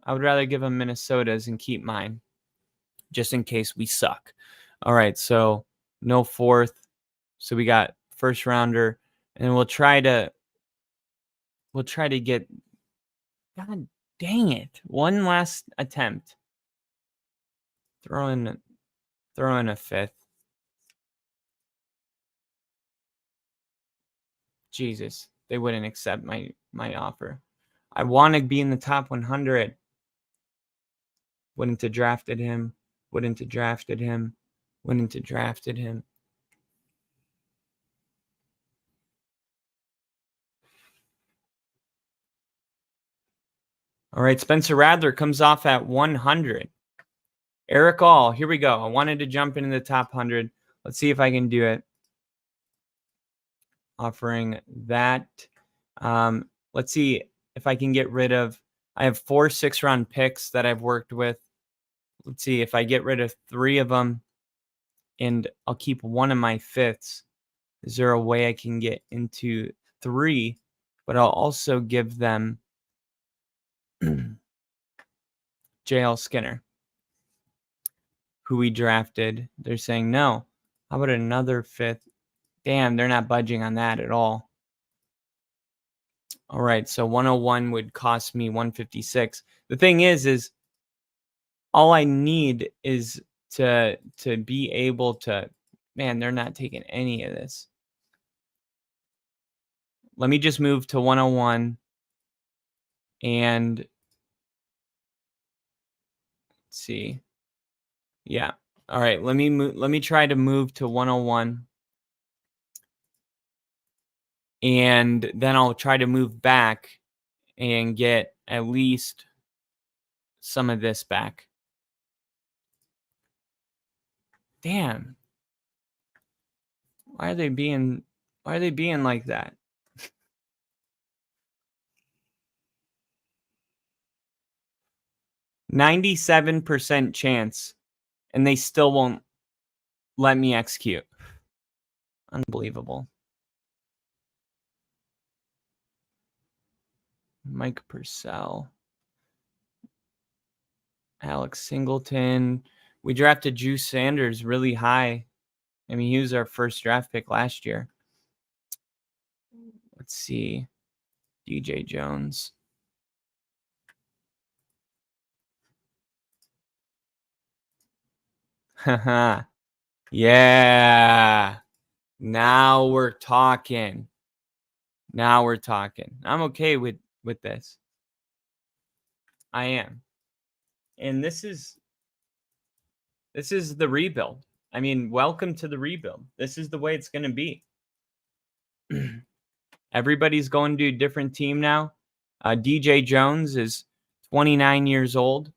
I would rather give them Minnesota's and keep mine just in case we suck. All right. So no 4th. So we got first rounder and we'll try to get, God dang it. One last attempt. Throw in a 5th. Jesus, they wouldn't accept my offer. I want to be in the top 100. Wouldn't have drafted him. Wouldn't have drafted him. Wouldn't have drafted him. All right, Spencer Radler comes off at 100. Eric All, here we go. I wanted to jump into the top 100. Let's see if I can do it. Offering that. Let's see if I can get rid of. I have 4 6-round picks that I've worked with. Let's see if I get rid of 3 of them and I'll keep 1 of my 5ths. Is there a way I can get into 3? But I'll also give them JL Skinner, who we drafted. They're saying no. How about another 5th? Damn, they're not budging on that at all. All right, so 101 would cost me 156. The thing is all I need is to be able to, man, they're not taking any of this. Let me just move to 101 and let's see. Yeah. All right, let me try to move to 101. And then I'll try to move back and get at least some of this back. Damn. Why are they being like that? %97 chance, and they still won't let me execute. Unbelievable. Mike Purcell. Alex Singleton. We drafted Juice Sanders really high. I mean, he was our first draft pick last year. Let's see. DJ Jones. Yeah. Now we're talking. Now we're talking. I'm okay with this. I am. And this is the rebuild. I mean, welcome to the rebuild. This is the way it's going to be. Everybody's going to a different team now. DJ Jones is 29 years old.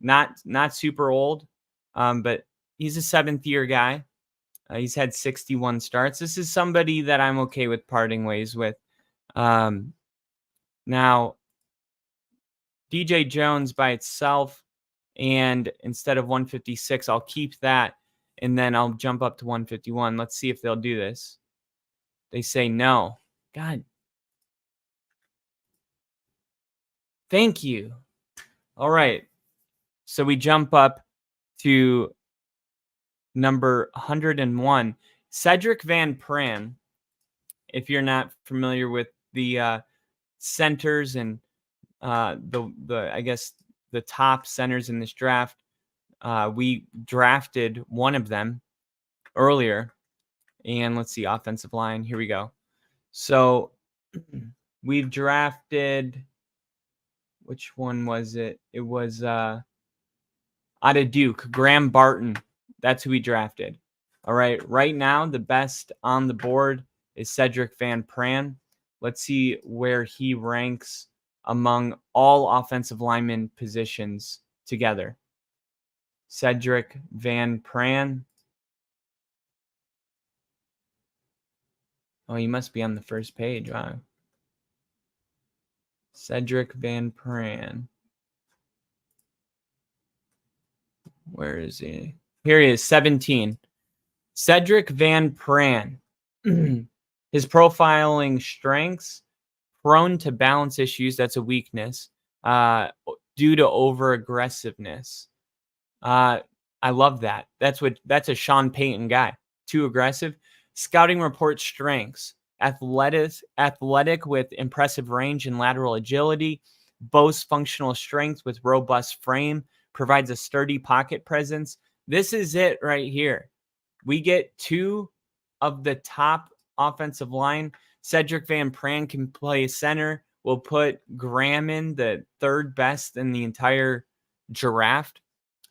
Not super old, but he's a 7th-year guy. He's had 61 starts. This is somebody that I'm okay with parting ways with. Now, DJ Jones by itself, and instead of 156, I'll keep that, and then I'll jump up to 151. Let's see if they'll do this. They say no. God. Thank you. All right. So we jump up to number 101. Cedric Van Pran. If you're not familiar with the centers and the I guess the top centers in this draft, we drafted one of them earlier. And let's see, offensive line. Here we go. So we've drafted, which one was it? It was out of Duke, Graham Barton. That's who we drafted. All right. Right now, the best on the board is Cedric Van Pran. Let's see where he ranks among all offensive lineman positions together. Cedric Van Pran. Oh, he must be on the first page. Wow. Cedric Van Pran. Where is he? Here he is, 17. Cedric Van Pran. His profiling strengths, prone to balance issues. That's a weakness due to over-aggressiveness. I love that. That's a Sean Payton guy. Too aggressive. Scouting report strengths. Athletic with impressive range and lateral agility. Boasts functional strength with robust frame. Provides a sturdy pocket presence. This is it right here. We get two of the top offensive line. Cedric Van Pran can play center. We'll put Graham in, the third best in the entire draft,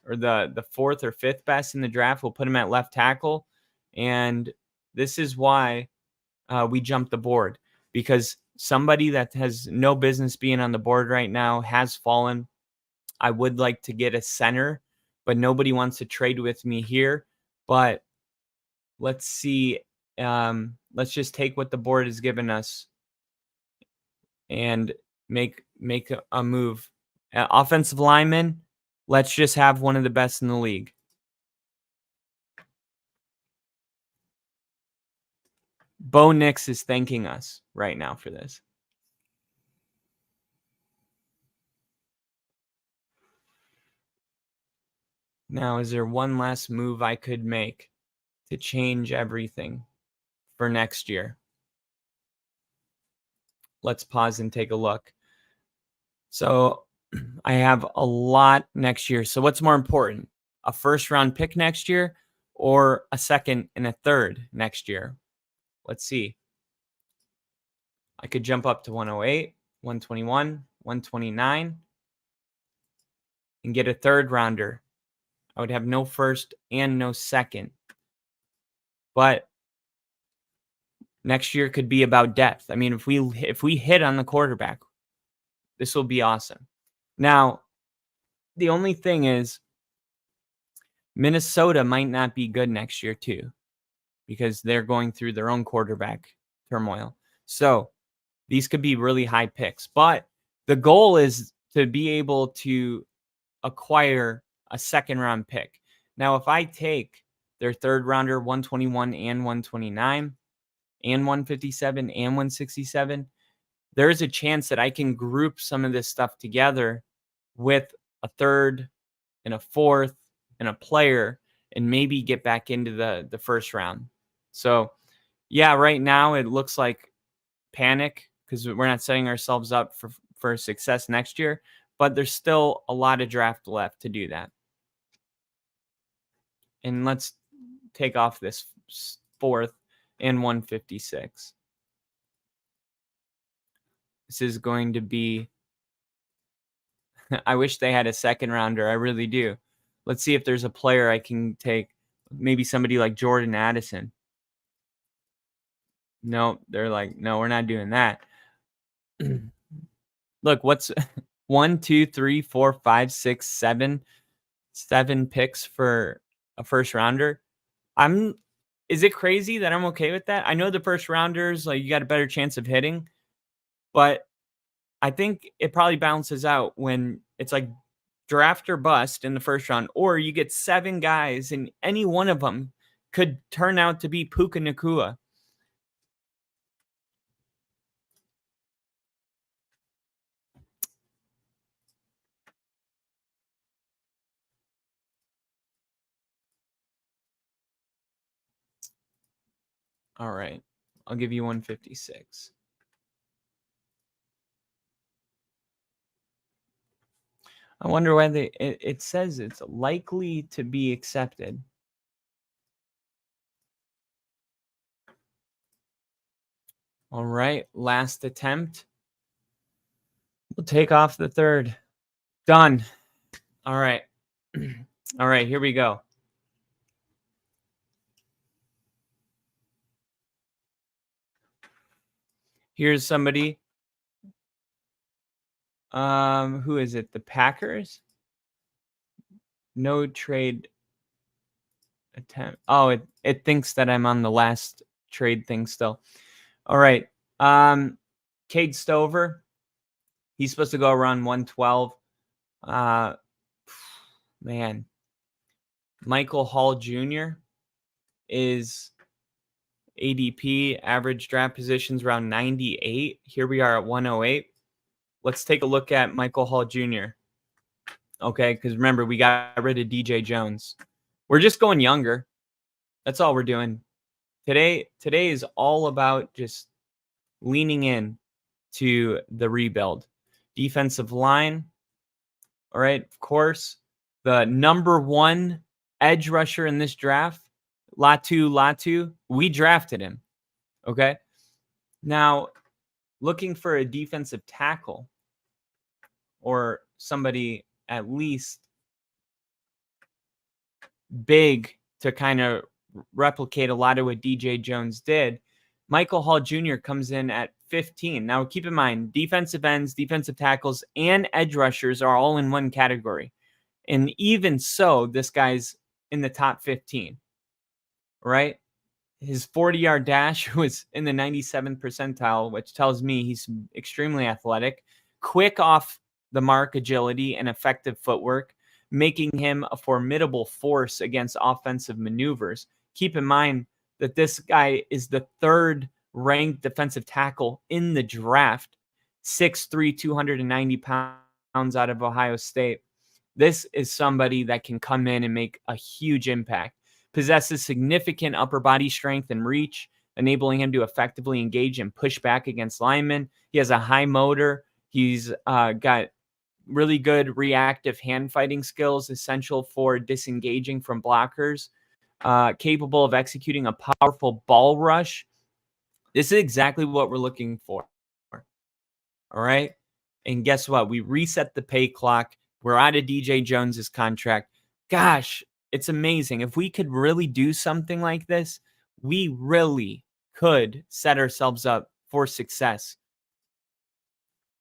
or the fourth or fifth best in the draft. We'll put him at left tackle. And this is why we jumped the board, because somebody that has no business being on the board right now has fallen. I would like to get a center, but nobody wants to trade with me here. But let's see. Let's just take what the board has given us and make a move. Offensive lineman, let's just have one of the best in the league. Bo Nix is thanking us right now for this. Now, is there one last move I could make to change everything for next year? Let's pause and take a look. So I have a lot next year. So what's more important? A first-round pick next year or a second and a third next year? Let's see. I could jump up to 108, 121, 129, and get a third rounder. I would have no first and no second. But next year could be about depth. I mean, if we hit on the quarterback, this will be awesome. Now, the only thing is Minnesota might not be good next year too, because they're going through their own quarterback turmoil. So these could be really high picks. But the goal is to be able to acquire a second round pick. Now, if I take their third rounder, 121 and 129 and 157 and 167, there's a chance that I can group some of this stuff together with a third and a fourth and a player and maybe get back into the first round. So, yeah, right now it looks like panic because we're not setting ourselves up for success next year, but there's still a lot of draft left to do that. And let's take off this fourth and 156. This is going to be I wish they had a second rounder. I really do. Let's see if there's a player I can take. Maybe somebody like Jordan Addison. No, they're like, no, we're not doing that. Look, what's 1, 2, 3, 4, 5, 6, 7, 7 picks for a first rounder. Is it crazy that I'm okay with that? I know the first rounders, like, you got a better chance of hitting, but I think it probably balances out when it's like draft or bust in the first round, or you get 7 guys and any one of them could turn out to be Puka Nacua. All right. I'll give you 156. I wonder why it says it's likely to be accepted. All right, last attempt. We'll take off the third. Done. All right. All right, here we go. Here's somebody. Who is it? The Packers? No trade attempt. Oh, it thinks that I'm on the last trade thing still. All right. Cade Stover. He's supposed to go around 112. Man. Michael Hall Jr. is ADP, average draft positions around 98. Here we are at 108. Let's take a look at Michael Hall Jr. Okay, because remember, we got rid of DJ Jones. We're just going younger. That's all we're doing. Today is all about just leaning in to the rebuild. Defensive line. All right, of course, the number 1 edge rusher in this draft, Latu, we drafted him. Okay. Now, looking for a defensive tackle or somebody at least big to kind of replicate a lot of what DJ Jones did. Michael Hall Jr. comes in at 15. Now, keep in mind, defensive ends, defensive tackles, and edge rushers are all in one category. And even so, this guy's in the top 15, right? His 40-yard dash was in the 97th percentile, which tells me he's extremely athletic, quick off the mark agility, and effective footwork, making him a formidable force against offensive maneuvers. Keep in mind that this guy is the 3rd ranked defensive tackle in the draft, 6'3", 290 pounds out of Ohio State. This is somebody that can come in and make a huge impact. Possesses significant upper body strength and reach, enabling him to effectively engage and push back against linemen. He has a high motor. He's got really good reactive hand fighting skills, essential for disengaging from blockers. Capable of executing a powerful ball rush. This is exactly what we're looking for. All right. And guess what? We reset the pay clock. We're out of DJ Jones's contract. Gosh, it's amazing. If we could really do something like this, we really could set ourselves up for success.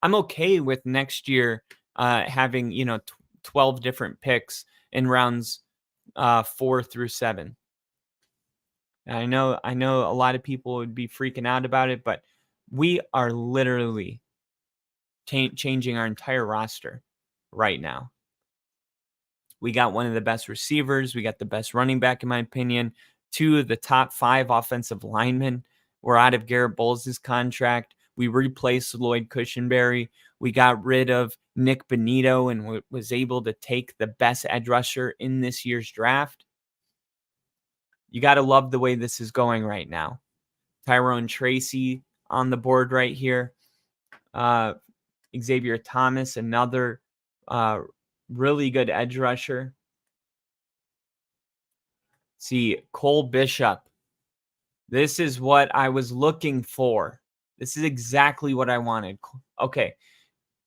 I'm okay with next year having, 12 different picks in rounds 4 through 7. I know a lot of people would be freaking out about it, but we are literally changing our entire roster right now. We got one of the best receivers. We got the best running back, in my opinion. 2 of the top 5 offensive linemen. We're out of Garrett Bowles' contract. We replaced Lloyd Cushenberry. We got rid of Nick Benito and was able to take the best edge rusher in this year's draft. You got to love the way this is going right now. Tyrone Tracy on the board right here. Xavier Thomas, another really good edge rusher. See, Cole Bishop. This is what I was looking for. This is exactly what I wanted. Okay.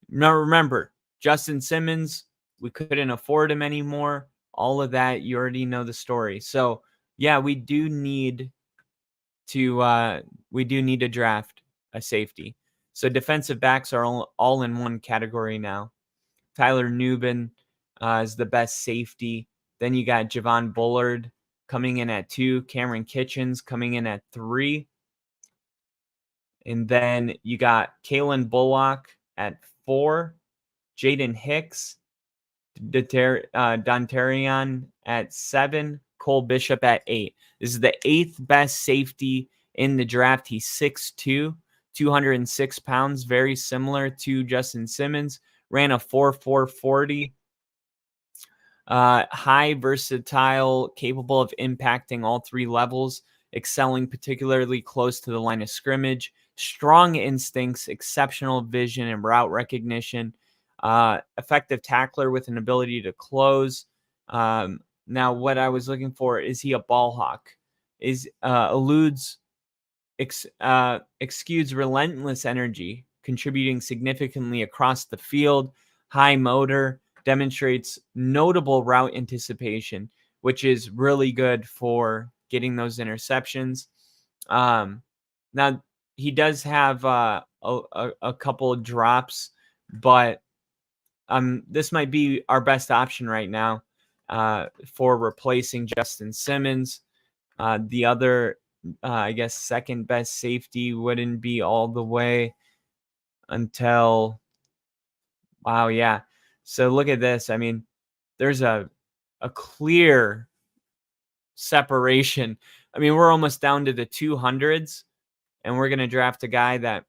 Now remember, Justin Simmons, we couldn't afford him anymore. All of that, you already know the story. So, yeah, we do need to draft a safety. So defensive backs are all in one category now. Tyler Nubin is the best safety. Then you got Javon Bullard coming in at 2, Cameron Kitchens coming in at 3. And then you got Kalen Bullock at 4, Jaden Hicks, Dontarion at 7, Cole Bishop at 8. This is the 8th best safety in the draft. He's 6'2", 206 pounds, very similar to Justin Simmons. Ran a 4.440. High, versatile, capable of impacting all 3 levels, excelling particularly close to the line of scrimmage. Strong instincts, exceptional vision and route recognition. Effective tackler with an ability to close. Now, what I was looking for, is he a ball hawk? Exudes relentless energy, contributing significantly across the field. High motor, demonstrates notable route anticipation, which is really good for getting those interceptions. Now, he does have a couple of drops, but this might be our best option right now for replacing Justin Simmons. The other, I guess, second best safety wouldn't be all the way until, wow, yeah. So look at this. I mean, there's a clear separation. I mean, we're almost down to the 200s, and we're going to draft a guy that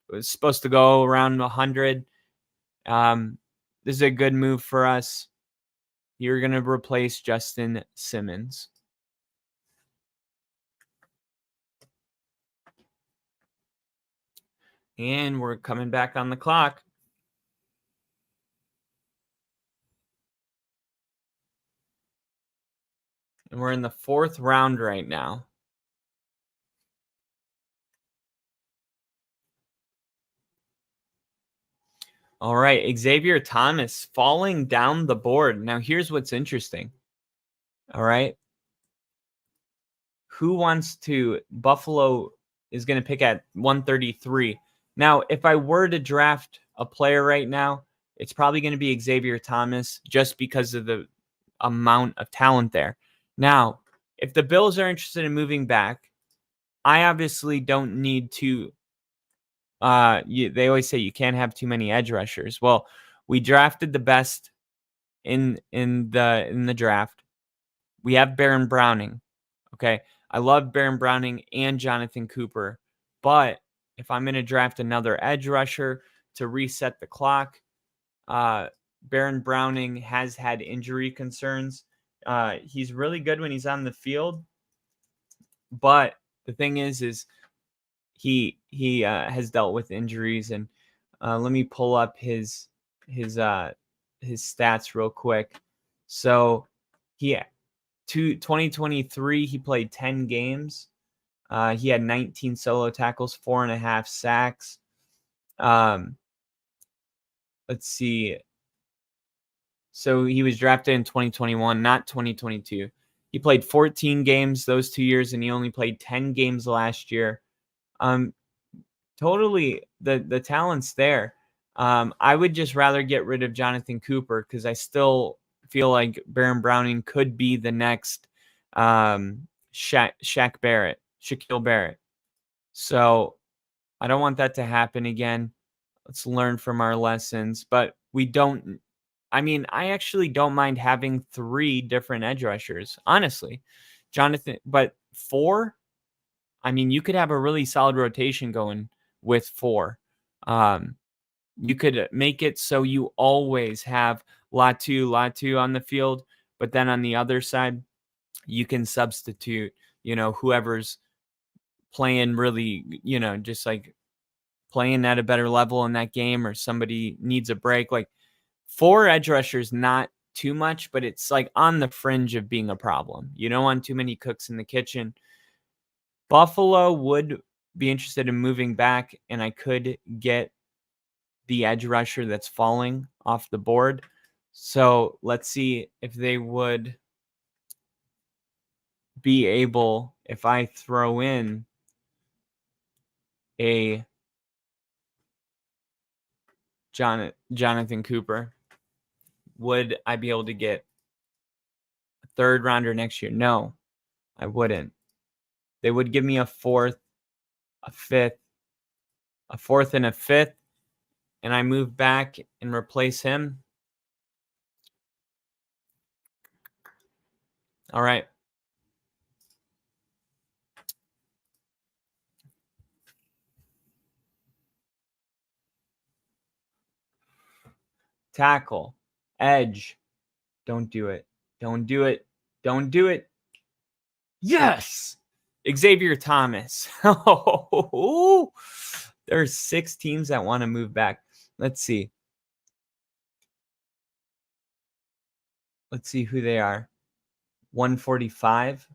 was supposed to go around 100. This is a good move for us. You're going to replace Justin Simmons. And we're coming back on the clock. And we're in the 4th round right now. All right, Xavier Thomas falling down the board. Now, here's what's interesting. All right. Buffalo is going to pick at 133. Now, if I were to draft a player right now, it's probably going to be Xavier Thomas just because of the amount of talent there. Now, if the Bills are interested in moving back, I obviously don't need to. They always say you can't have too many edge rushers. Well, we drafted the best in the draft. We have Baron Browning. Okay, I love Baron Browning and Jonathan Cooper, but if I'm going to draft another edge rusher to reset the clock, Baron Browning has had injury concerns. He's really good when he's on the field, but the thing is he has dealt with injuries. And let me pull up his stats real quick. So 2023 he played 10 games. He had 19 solo tackles, 4.5 sacks. Let's see. So he was drafted in 2021, not 2022. He played 14 games those 2 years, and he only played 10 games last year. Totally, the talent's there. I would just rather get rid of Jonathan Cooper because I still feel like Baron Browning could be the next Shaquille Barrett. So I don't want that to happen again. Let's learn from our lessons. But I actually don't mind having 3 different edge rushers, honestly. But 4, you could have a really solid rotation going with 4. You could make it so you always have Latu on the field, but then on the other side, you can substitute, whoever's playing really, just like playing at a better level in that game, or somebody needs a break. Like 4 edge rushers, not too much, but it's like on the fringe of being a problem. You don't want too many cooks in the kitchen. Buffalo would be interested in moving back, and I could get the edge rusher that's falling off the board. So let's see if they would be able, if I throw in a Jonathan Cooper, would I be able to get a third rounder next year? No, I wouldn't. They would give me a fourth, a fifth, a fourth and a fifth, and I move back and replace him. All right. Tackle, edge. Don't do it. Don't do it. Don't do it. Yes. Xavier Thomas. There's 6 teams that want to move back. Let's see. Let's see who they are. 145.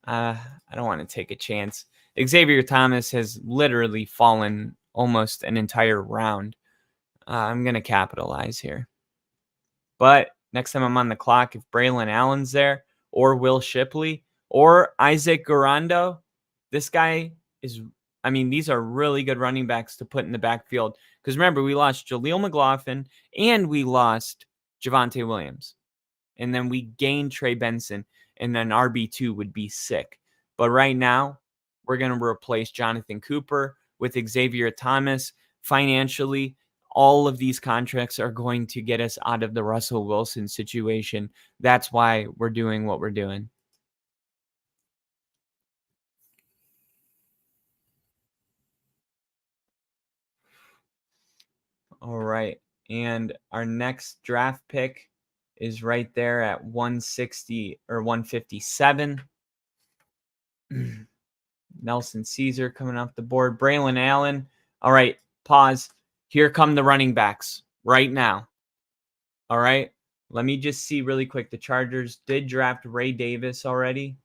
I don't want to take a chance. Xavier Thomas has literally fallen almost an entire round. I'm going to capitalize here. But next time I'm on the clock, if Braylon Allen's there, or Will Shipley, or Isaac Garando, this guy is, I mean, these are really good running backs to put in the backfield. Because remember, we lost Jaleel McLaughlin and we lost Javonte Williams. And then we gained Trey Benson, and then RB2 would be sick. But right now, we're going to replace Jonathan Cooper with Xavier Thomas. Financially, all of these contracts are going to get us out of the Russell Wilson situation. That's why we're doing what we're doing. All right. And our next draft pick is right there at 160 or 157. Nelson Caesar coming off the board. Braylon Allen. All right. Pause. Here come the running backs right now. All right. Let me just see really quick. The Chargers did draft Ray Davis already,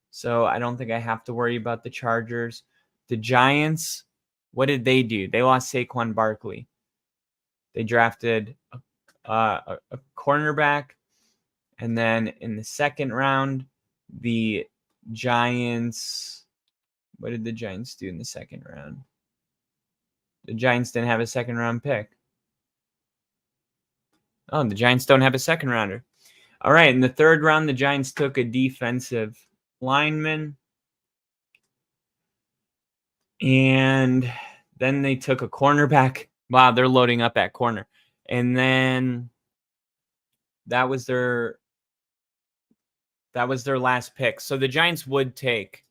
so I don't think I have to worry about the Chargers. The Giants, what did they do? They lost Saquon Barkley. They drafted a cornerback, and then in the second round, the Giants. What did the Giants do in the second round? The Giants didn't have a second round pick. Oh, the Giants don't have a second rounder. All right, in the third round, the Giants took a defensive lineman. And then they took a cornerback. Wow, they're loading up at corner. And then that was their last pick. So the Giants would take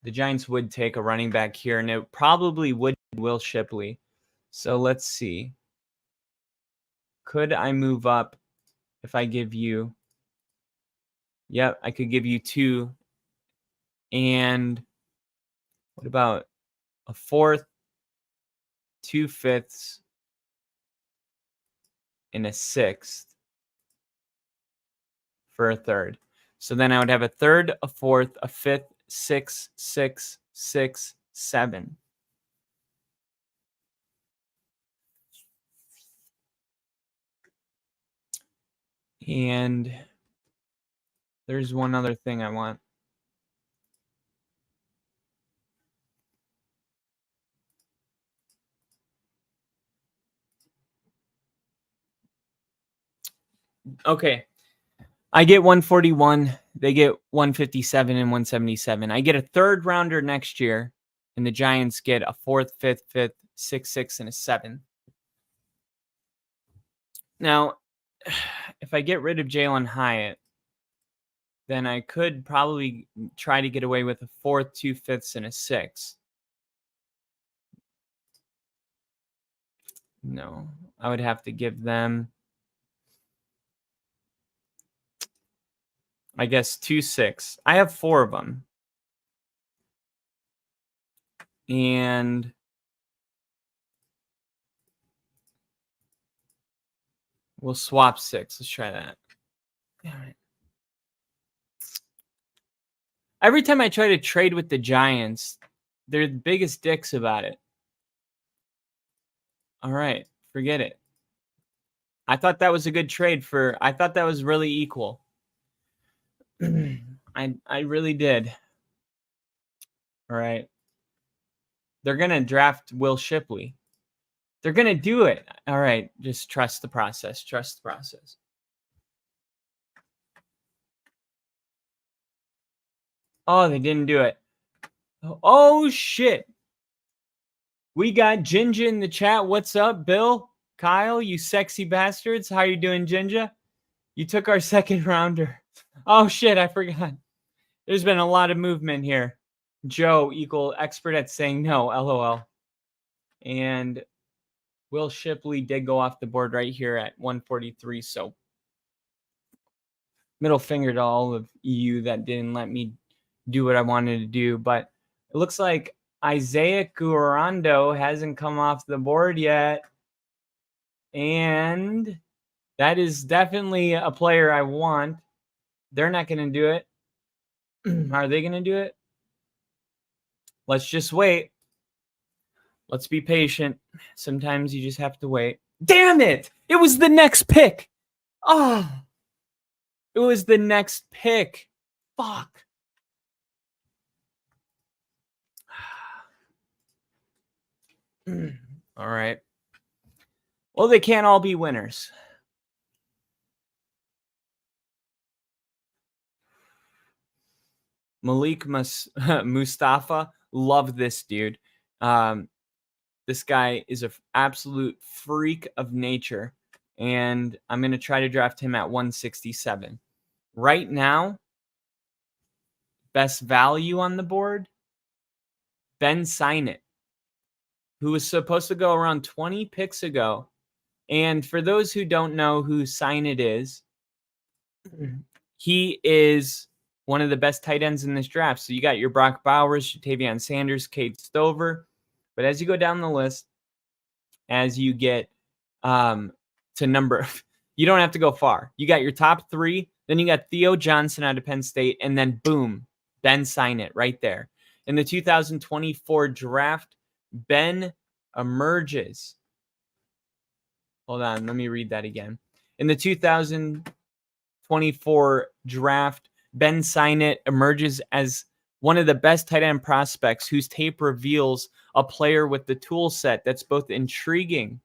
a running back here, and it probably would be Will Shipley. So let's see. Could I move up if I give you? Yep, I could give you 2. And what about a 4th, 2 fifths, and a 6th for a third? So then I would have a third, a 4th, a 5th, 6, 6, 6, 7. And there's one other thing I want. Okay. I get 141. They get 157 and 177. I get a third rounder next year, and the Giants get a 4th, 5th, 5th, 6, 6, and a 7. Now, if I get rid of Jalen Hyatt, then I could probably try to get away with a 4th, 2 fifths, and a 6. No, I would have to give them, I guess, 2 6. I have 4 of them. And We'll swap 6. Let's try that. All right. Every time I try to trade with the Giants, they're the biggest dicks about it. All right, forget it. I thought that was a good trade I thought that was really equal. I really did. All right. They're going to draft Will Shipley. They're going to do it. All right, just trust the process. Trust the process. Oh, they didn't do it. Oh, shit. We got Jinja in the chat. What's up, Bill? Kyle, you sexy bastards. How you doing, Jinja? You took our second rounder. Oh, shit, I forgot. There's been a lot of movement here. Joe equal expert at saying no, LOL. And Will Shipley did go off the board right here at 143. So middle finger to all of you that didn't let me do what I wanted to do. But it looks like Isaiah Guarando hasn't come off the board yet. And that is definitely a player I want. They're not going to do it. Are they going to do it? Let's just wait. Let's be patient. Sometimes you just have to wait. Damn it! It was the next pick. Oh, it was the next pick. Fuck. All right. Well, they can't all be winners. Malik Mustafa, love this dude. This guy is an absolute freak of nature, and I'm going to try to draft him at 167. Right now, best value on the board, Ben Signett, who was supposed to go around 20 picks ago. And for those who don't know who Signett is, he is one of the best tight ends in this draft. So you got your Brock Bowers, Tavion Sanders, Kate Stover. But as you go down the list, as you get to number, you don't have to go far. You got your top 3, then you got Theo Johnson out of Penn State, and then boom, Ben Signett right there. In the 2024 draft, Ben emerges. Hold on, let me read that again. In the 2024 draft, Ben Signett emerges as one of the best tight end prospects whose tape reveals a player with the tool set that's both intriguing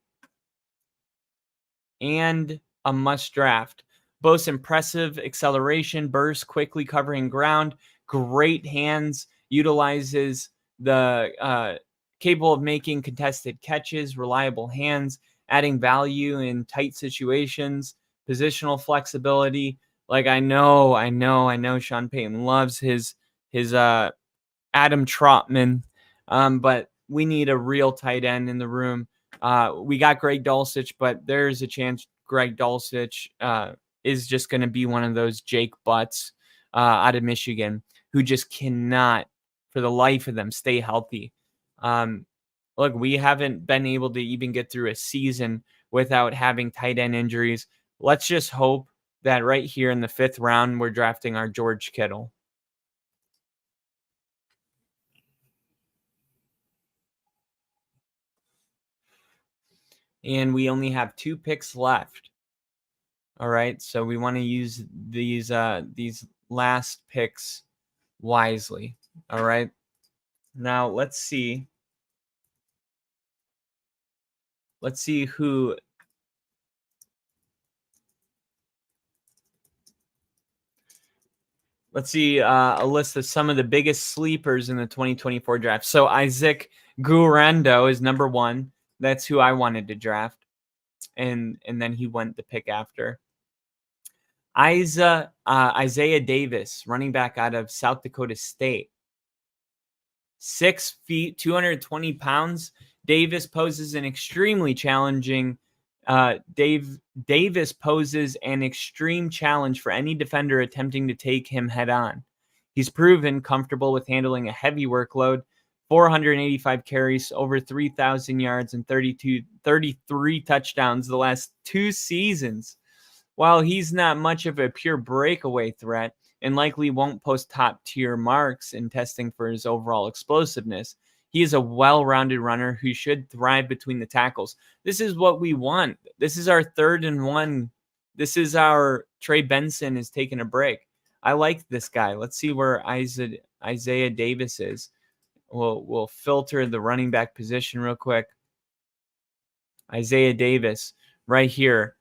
and a must draft. Boasts impressive acceleration, burst, quickly covering ground, great hands, utilizes the capable of making contested catches, reliable hands, adding value in tight situations, positional flexibility. Like I know Sean Payton loves his Adam Trotman, but we need a real tight end in the room. We got Greg Dulcich, but there's a chance Greg Dulcich is just going to be one of those Jake Butts out of Michigan who just cannot, for the life of them, stay healthy. Look, we haven't been able to even get through a season without having tight end injuries. Let's just hope that right here in the 5th round, we're drafting our George Kittle. And we only have 2 picks left. All right, so we want to use these last picks wisely. All right. Now let's see. Let's see who. Let's see a list of some of the biggest sleepers in the 2024 draft. So Isaac Guarando is number 1. That's who I wanted to draft. And then he went the pick after. Isaiah Davis, running back out of South Dakota State. 6 feet, 220 pounds. Davis poses an extremely challenging. Davis poses an extreme challenge for any defender attempting to take him head on. He's proven comfortable with handling a heavy workload. 485 carries, over 3,000 yards, and 33 touchdowns the last 2 seasons. While he's not much of a pure breakaway threat and likely won't post top tier marks in testing for his overall explosiveness, he is a well-rounded runner who should thrive between the tackles. This is what we want. This is our 3rd and 1. This is our Trey Benson is taking a break. I like this guy. Let's see where Isaiah Davis is. We'll filter the running back position real quick. Isaiah Davis right here,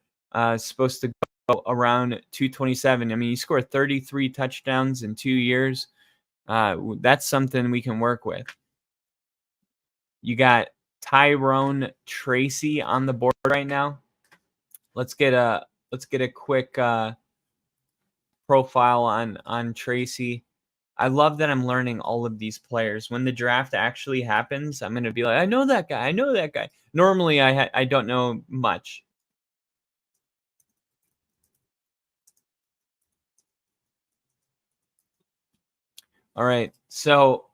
supposed to go around 227. I mean, he scored 33 touchdowns in 2 years. That's something we can work with. You got Tyrone Tracy on the board right now. Let's get a quick profile on Tracy. I love that I'm learning all of these players. When the draft actually happens, I'm going to be like, I know that guy. I know that guy. Normally, I don't know much. All right. So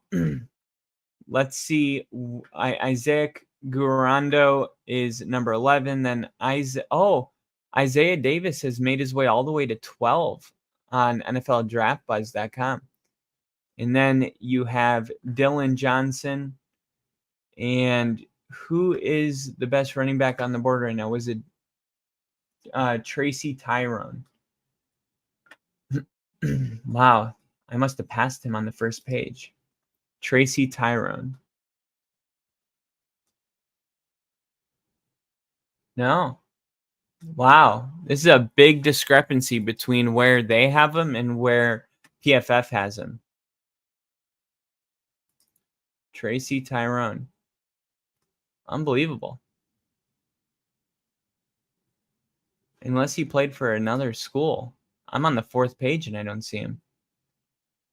let's see. Isaac Gurando is number 11. Then Isaiah Davis has made his way all the way to 12 on NFLDraftBuzz.com. And then you have Dylan Johnson. And who is the best running back on the board right now? Was it Tracy Tyrone? Wow. I must have passed him on the first page. Tracy Tyrone. No. Wow. This is a big discrepancy between where they have him and where PFF has him. Tracy Tyrone. Unbelievable. Unless he played for another school. I'm on the 4th page and I don't see him.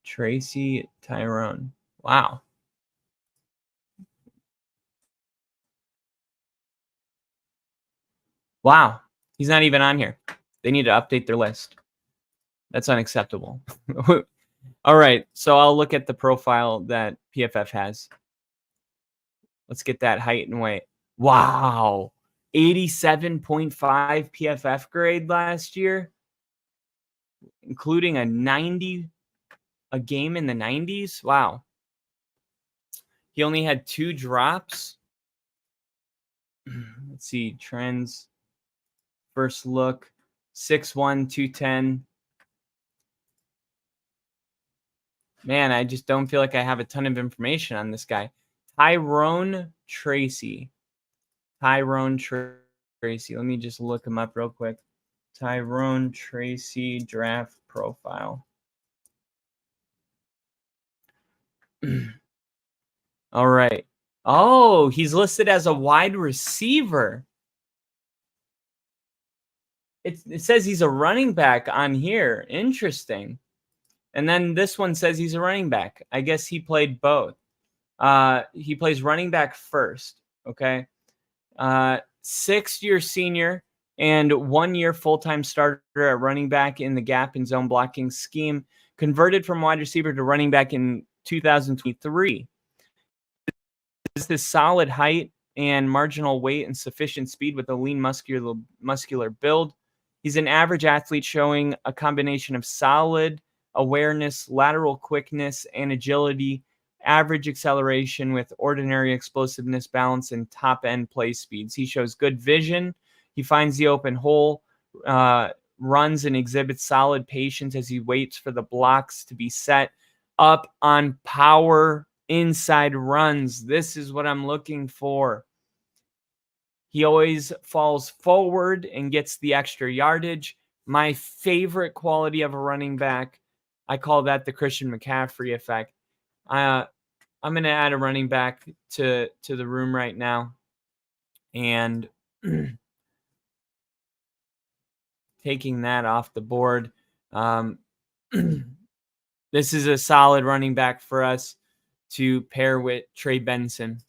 Tracy Tyrone. Wow. Wow. He's not even on here. They need to update their list. That's unacceptable. All right. So I'll look at the profile that PFF has. Let's get that height and weight. Wow. 87.5 PFF grade last year, including a game in the 90s. Wow. He only had 2 drops. Let's see. Trends. First look. 6'1", 210. Man, I just don't feel like I have a ton of information on this guy. Tyrone Tracy. Tyrone Tracy. Let me just look him up real quick. Tyrone Tracy draft profile. All right. Oh, he's listed as a wide receiver. It says he's a running back on here. Interesting. And then this one says he's a running back. I guess he played both. He plays running back first. Okay. 6-year senior and 1-year full-time starter at running back in the gap and zone blocking scheme. Converted from wide receiver to running back in 2023. This solid height and marginal weight and sufficient speed with a lean muscular build. He's an average athlete showing a combination of solid awareness, lateral quickness, and agility, average acceleration with ordinary explosiveness, balance, and top-end play speeds. He shows good vision. He finds the open hole, runs and exhibits solid patience as he waits for the blocks to be set up on power inside runs. This is what I'm looking for. He always falls forward and gets the extra yardage. My favorite quality of a running back, I call that the Christian McCaffrey effect. I'm going to add a running back to the room right now. And taking that off the board. This is a solid running back for us to pair with Trey Benson.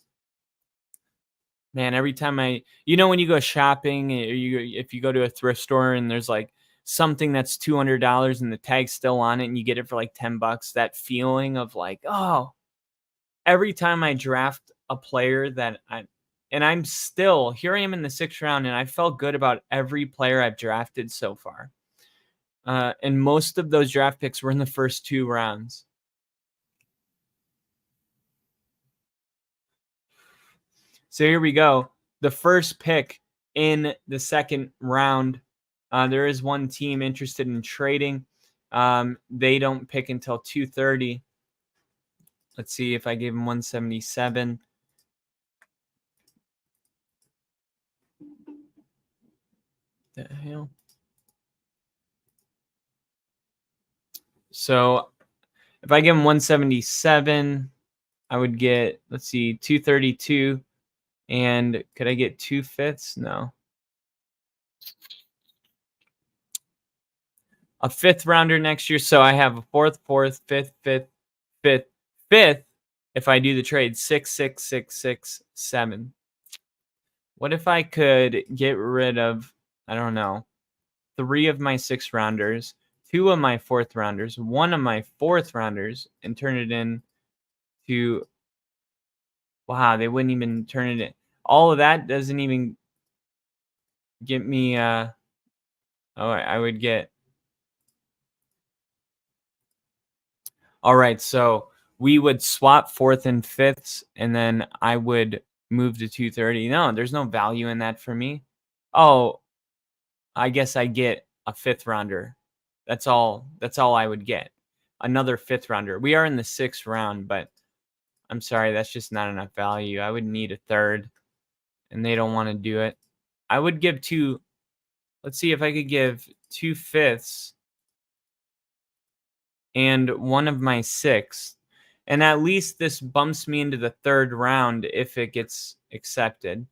Man, every time when you go shopping, if you go to a thrift store and there's like something that's $200 and the tag's still on it and you get it for like $10, that feeling of like, oh, every time I draft a player and I'm still here, I am in the 6th round, and I felt good about every player I've drafted so far. And most of those draft picks were in the first 2 rounds. So here we go. The first pick in the 2nd round. There is one team interested in trading. They don't pick until 2:30. Let's see if I gave them 177. The hell? So if I give them 177, I would get, let's see, 232. And could I get 2/5? No. A 5th rounder next year. So I have a 4th, 4th, 5th, 5th, 5th, 5th. If I do the trade, 6, 6, 6, 6, 7. What if I could get rid of, I don't know, 3 of my 6th rounders, 2 of my 4th rounders, 1 of my 4th rounders, and turn it in to, wow, they wouldn't even turn it in. All of that doesn't even get me, I would get, all right, so we would swap 4th and 5ths, and then I would move to 230. No, there's no value in that for me. Oh, I guess I get a 5th rounder. That's all I would get. Another 5th rounder. We are in the 6th round, but I'm sorry, that's just not enough value. I would need a 3rd, and they don't want to do it. I would give 2. Let's see if I could give 2 5ths and 1 of my 6th. And at least this bumps me into the 3rd round if it gets accepted.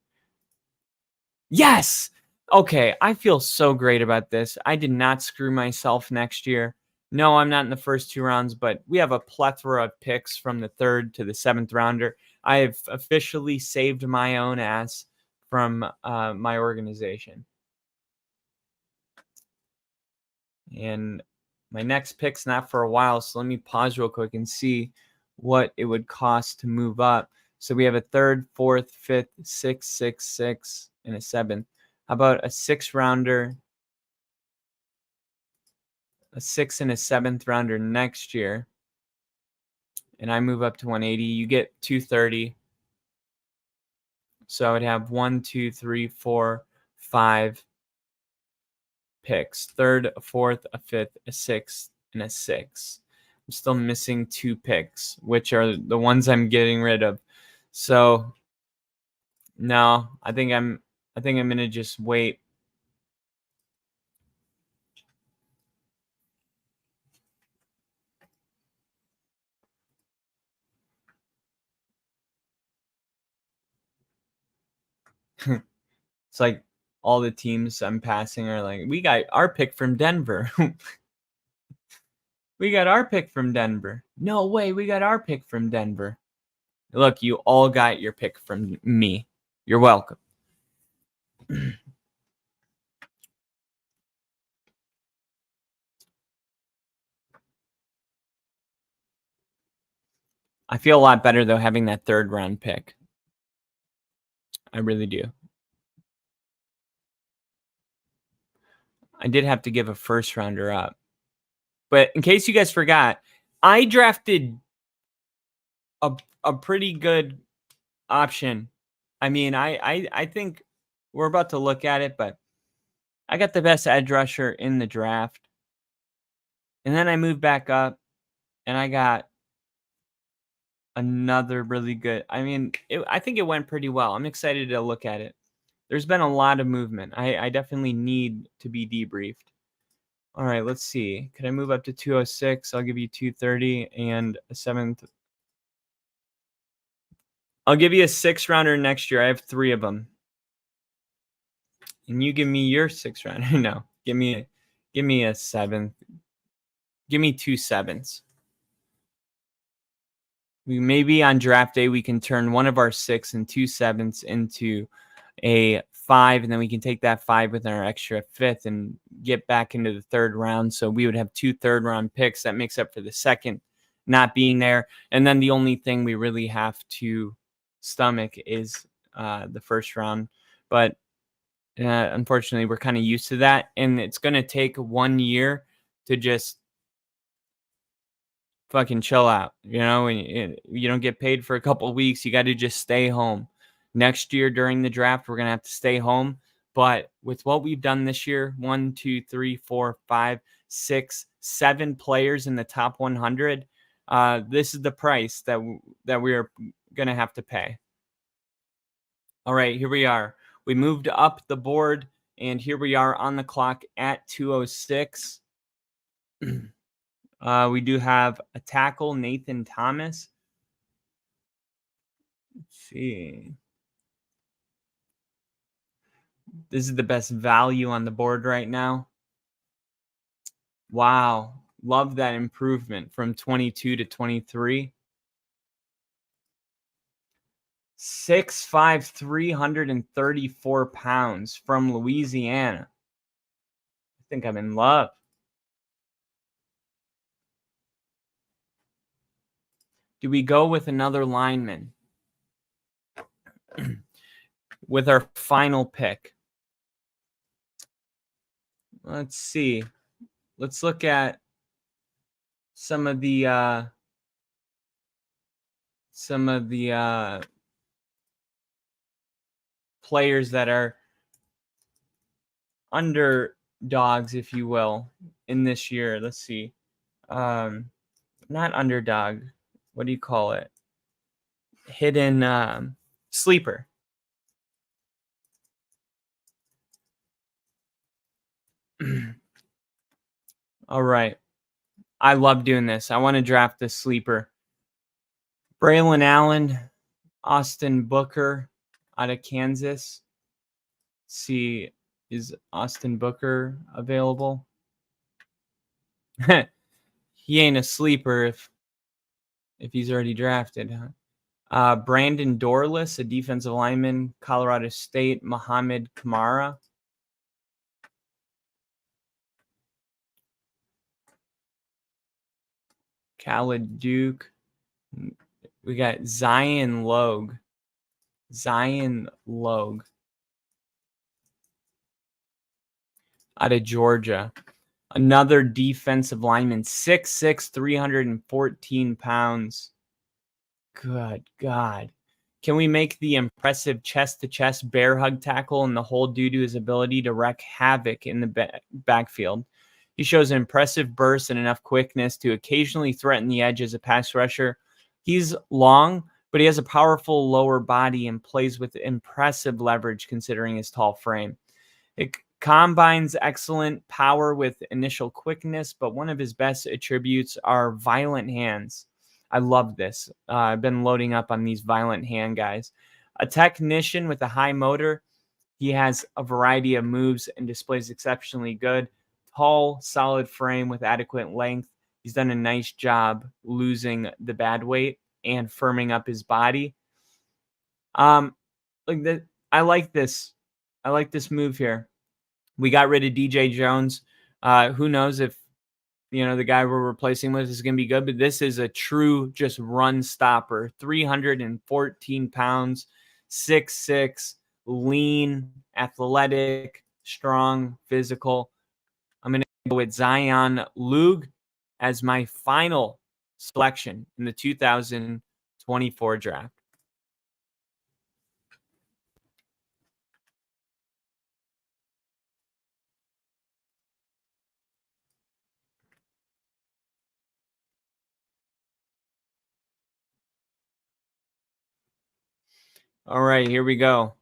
Yes! Okay, I feel so great about this. I did not screw myself next year. No, I'm not in the first 2 rounds, but we have a plethora of picks from the 3rd to the 7th rounder. I have officially saved my own ass from my organization. And my next pick's not for a while, so let me pause real quick and see what it would cost to move up. So we have a 3rd, 4th, 5th, 6th, 6th, 6th, and a 7th. How about a 6th rounder, a 6th and a 7th rounder next year? And I move up to 180. You get 230. So I would have 1, 2, 3, 4, 5 picks. 3rd, a 4th, a 5th, a 6th, and a 6th. I'm still missing 2 picks, which are the ones I'm getting rid of. So no, I think I'm gonna just wait. It's like all the teams I'm passing are like, we got our pick from Denver. We got our pick from Denver. No way, we got our pick from Denver. Look, you all got your pick from me. You're welcome. I feel a lot better though having that 3rd round pick. I really do. I did have to give a 1st rounder up. But in case you guys forgot, I drafted a pretty good option. I mean, I think we're about to look at it, but I got the best edge rusher in the draft. And then I moved back up and I got another really good. I mean, I think it went pretty well. I'm excited to look at it. There's been a lot of movement. I definitely need to be debriefed. All right, let's see. Could I move up to 206? I'll give you 230 and a 7th. I'll give you a 6th rounder next year. I have 3 of them. And you give me your 6th rounder. No, give me a 7th. Give me 2 7s. Maybe on draft day we can turn one of our 6 and 2 7s into a 5, and then we can take that 5 with our extra 5th and get back into the 3rd round. So we would have 2 3rd round picks. That makes up for the 2nd not being there. And then the only thing we really have to stomach is the first round. But unfortunately, we're kind of used to that. And it's going to take 1 year to just fucking chill out. And you don't get paid for a couple of weeks. You got to just stay home. Next year during the draft, we're going to have to stay home. But with what we've done this year, 1, 2, 3, 4, 5, 6, 7 players in the top 100, this is the price that we are going to have to pay. All right, here we are. We moved up the board, and here we are on the clock at 2:06. We do have a tackle, Nathan Thomas. Let's see. This is the best value on the board right now. Wow. Love that improvement from 22 to 23. 6'5", 334 pounds from Louisiana. I think I'm in love. Do we go with another lineman? With our final pick. Let's see. Let's look at some of the players that are underdogs, if you will, in this year. Let's see. Not underdog. What do you call it? Hidden sleeper. All right. I love doing this. I want to draft this sleeper. Braylon Allen, Austin Booker out of Kansas. Let's see, is Austin Booker available? He ain't a sleeper if he's already drafted. Brandon Dorless, a defensive lineman, Colorado State. Muhammad Kamara. Khaled Duke. We got Zion Logue. Out of Georgia. Another defensive lineman, 6'6", 314 pounds. Good God. Can we make the impressive chest-to-chest bear hug tackle and the hole due to his ability to wreak havoc in the backfield? He shows an impressive burst and enough quickness to occasionally threaten the edge as a pass rusher. He's long, but he has a powerful lower body and plays with impressive leverage considering his tall frame. It combines excellent power with initial quickness, but one of his best attributes are violent hands. I love this. I've been loading up on these violent hand guys. A technician with a high motor, he has a variety of moves and displays exceptionally good. Tall, solid frame with adequate length. He's done a nice job losing the bad weight and firming up his body. I like this. I like this move here. We got rid of DJ Jones. Who knows if the guy we're replacing with is going to be good, but this is a true just run stopper. 314 pounds, 6'6", lean, athletic, strong, physical. I'm going to go with Zion Logue as my final selection in the 2024 draft. All right, here we go.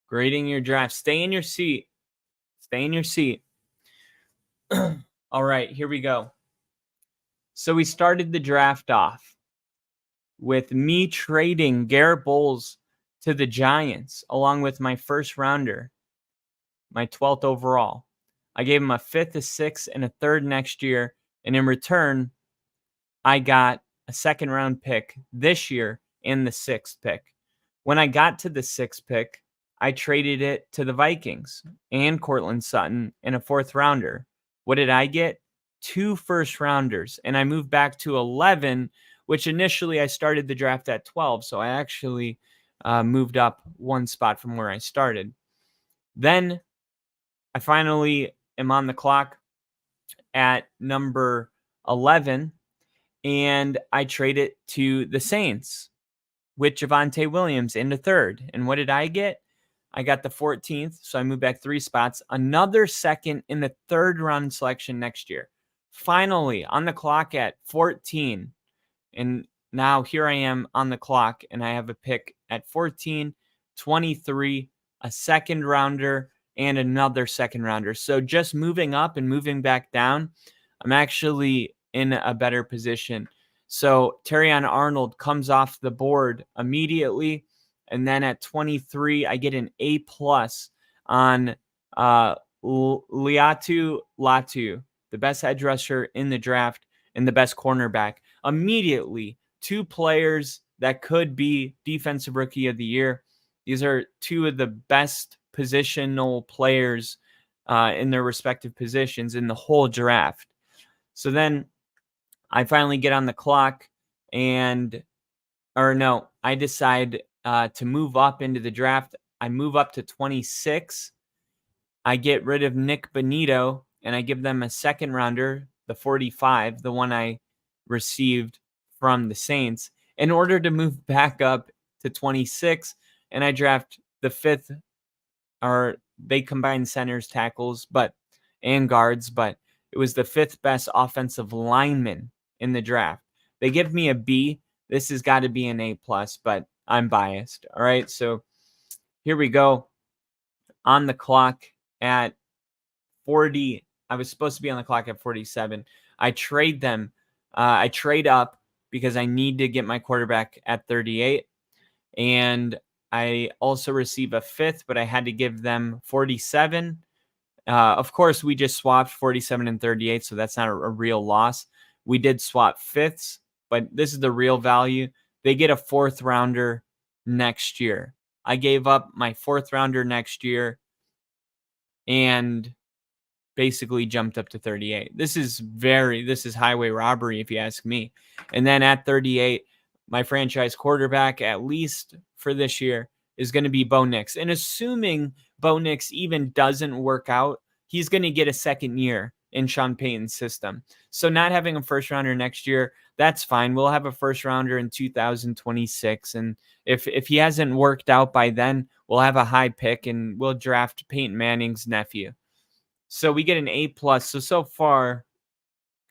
Grading your draft. Stay in your seat. All right, here we go. So we started the draft off with me trading Garrett Bowles to the Giants along with my first rounder, my 12th overall. I gave him a 5th, a 6th, and a 3rd next year. And in return, I got a 2nd round pick this year and the 6th pick. When I got to the 6th pick, I traded it to the Vikings and Cortland Sutton and a 4th rounder. What did I get? 2 first rounders, and I moved back to 11, which initially I started the draft at 12. So I actually moved up one spot from where I started. Then I finally am on the clock at number 11, and I trade it to the Saints with Javonte Williams in the third. And what did I get? I got the 14th, so I moved back 3 spots. Another second in the third round selection next year. Finally, on the clock at 14. And now here I am on the clock, and I have a pick at 14, 23, a second rounder, and another second rounder. So just moving up and moving back down, I'm actually in a better position. So Terrion Arnold comes off the board immediately. And then at 23, I get an A+ on Liatu Latu, the best edge rusher in the draft and the best cornerback. Immediately, 2 players that could be defensive rookie of the year. These are 2 of the best positional players in their respective positions in the whole draft. So then I finally get on the clock I decide to move up into the draft. I move up to 26. I get rid of Nick Bonito, and I give them a second rounder, the 45, the one I received from the Saints, in order to move back up to 26. And I draft the 5th, or they combine centers, tackles, and guards, but it was the 5th best offensive lineman in the draft. They give me a B. This has got to be an A+, but I'm biased. All right, so here we go. On the clock at 40. I was supposed to be on the clock at 47. I trade them. I trade up because I need to get my quarterback at 38. And I also receive a 5th, but I had to give them 47. Of course, we just swapped 47 and 38, so that's not a real loss. We did swap 5ths, but this is the real value. They get a 4th rounder next year. I gave up my 4th rounder next year and basically jumped up to 38. This is highway robbery, if you ask me. And then at 38, my franchise quarterback, at least for this year, is going to be Bo Nix. And assuming Bo Nix even doesn't work out, he's going to get a second year in Sean Payton's system. So not having a first rounder next year, that's fine. We'll have a first rounder in 2026. And if he hasn't worked out by then, we'll have a high pick and we'll draft Peyton Manning's nephew. So we get an A+. So far,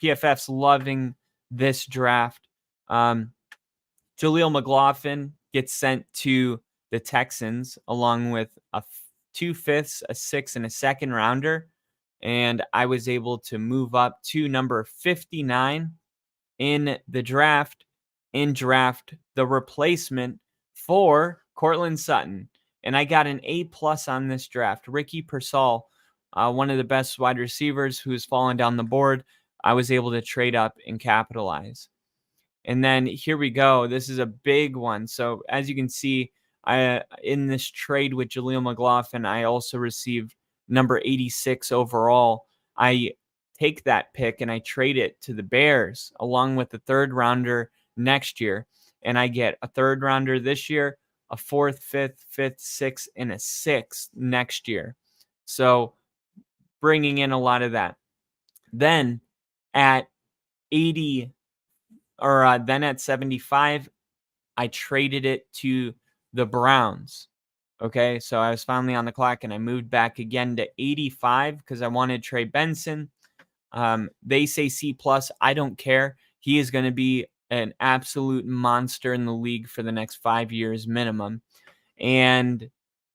PFF's loving this draft. Jaleel McLaughlin gets sent to the Texans along with 2 5ths, a 6th, and a second rounder. And I was able to move up to number 59 in the draft and draft the replacement for Cortland Sutton. And I got an A+ on this draft. Ricky Pearsall, one of the best wide receivers who has fallen down the board. I was able to trade up and capitalize. And then here we go. This is a big one. So as you can see, in this trade with Jaleel McLaughlin, I also received number 86 overall. I take that pick and I trade it to the Bears along with the 3rd rounder next year. And I get a 3rd rounder this year, a 4th, 5th, 6th, and a 6th next year. So bringing in a lot of that. Then at 80, then at 75, I traded it to the Browns. Okay, so I was finally on the clock and I moved back again to 85 because I wanted Trey Benson. They say C+. I don't care. He is going to be an absolute monster in the league for the next 5 years minimum. And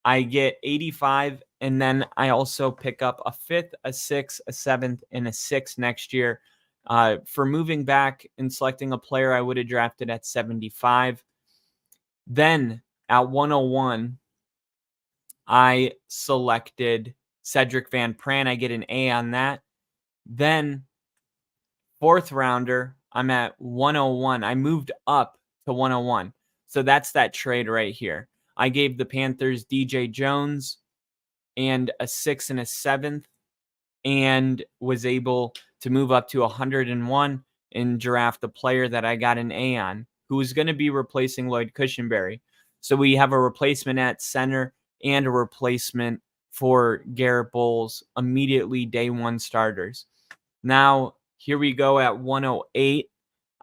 I get 85, and then I also pick up a 5th, a 6th, a 7th, and a 6th next year for moving back and selecting a player I would have drafted at 75. Then at 101, I selected Cedric Van Pran. I get an A on that. Then 4th rounder, I'm at 101. I moved up to 101. So that's that trade right here. I gave the Panthers DJ Jones and a 6th and a 7th and was able to move up to 101 and draft a player that I got an A on, who is going to be replacing Lloyd Cushenberry. So we have a replacement at center and a replacement for Garrett Bowles, immediately day one starters. Now, here we go at 108,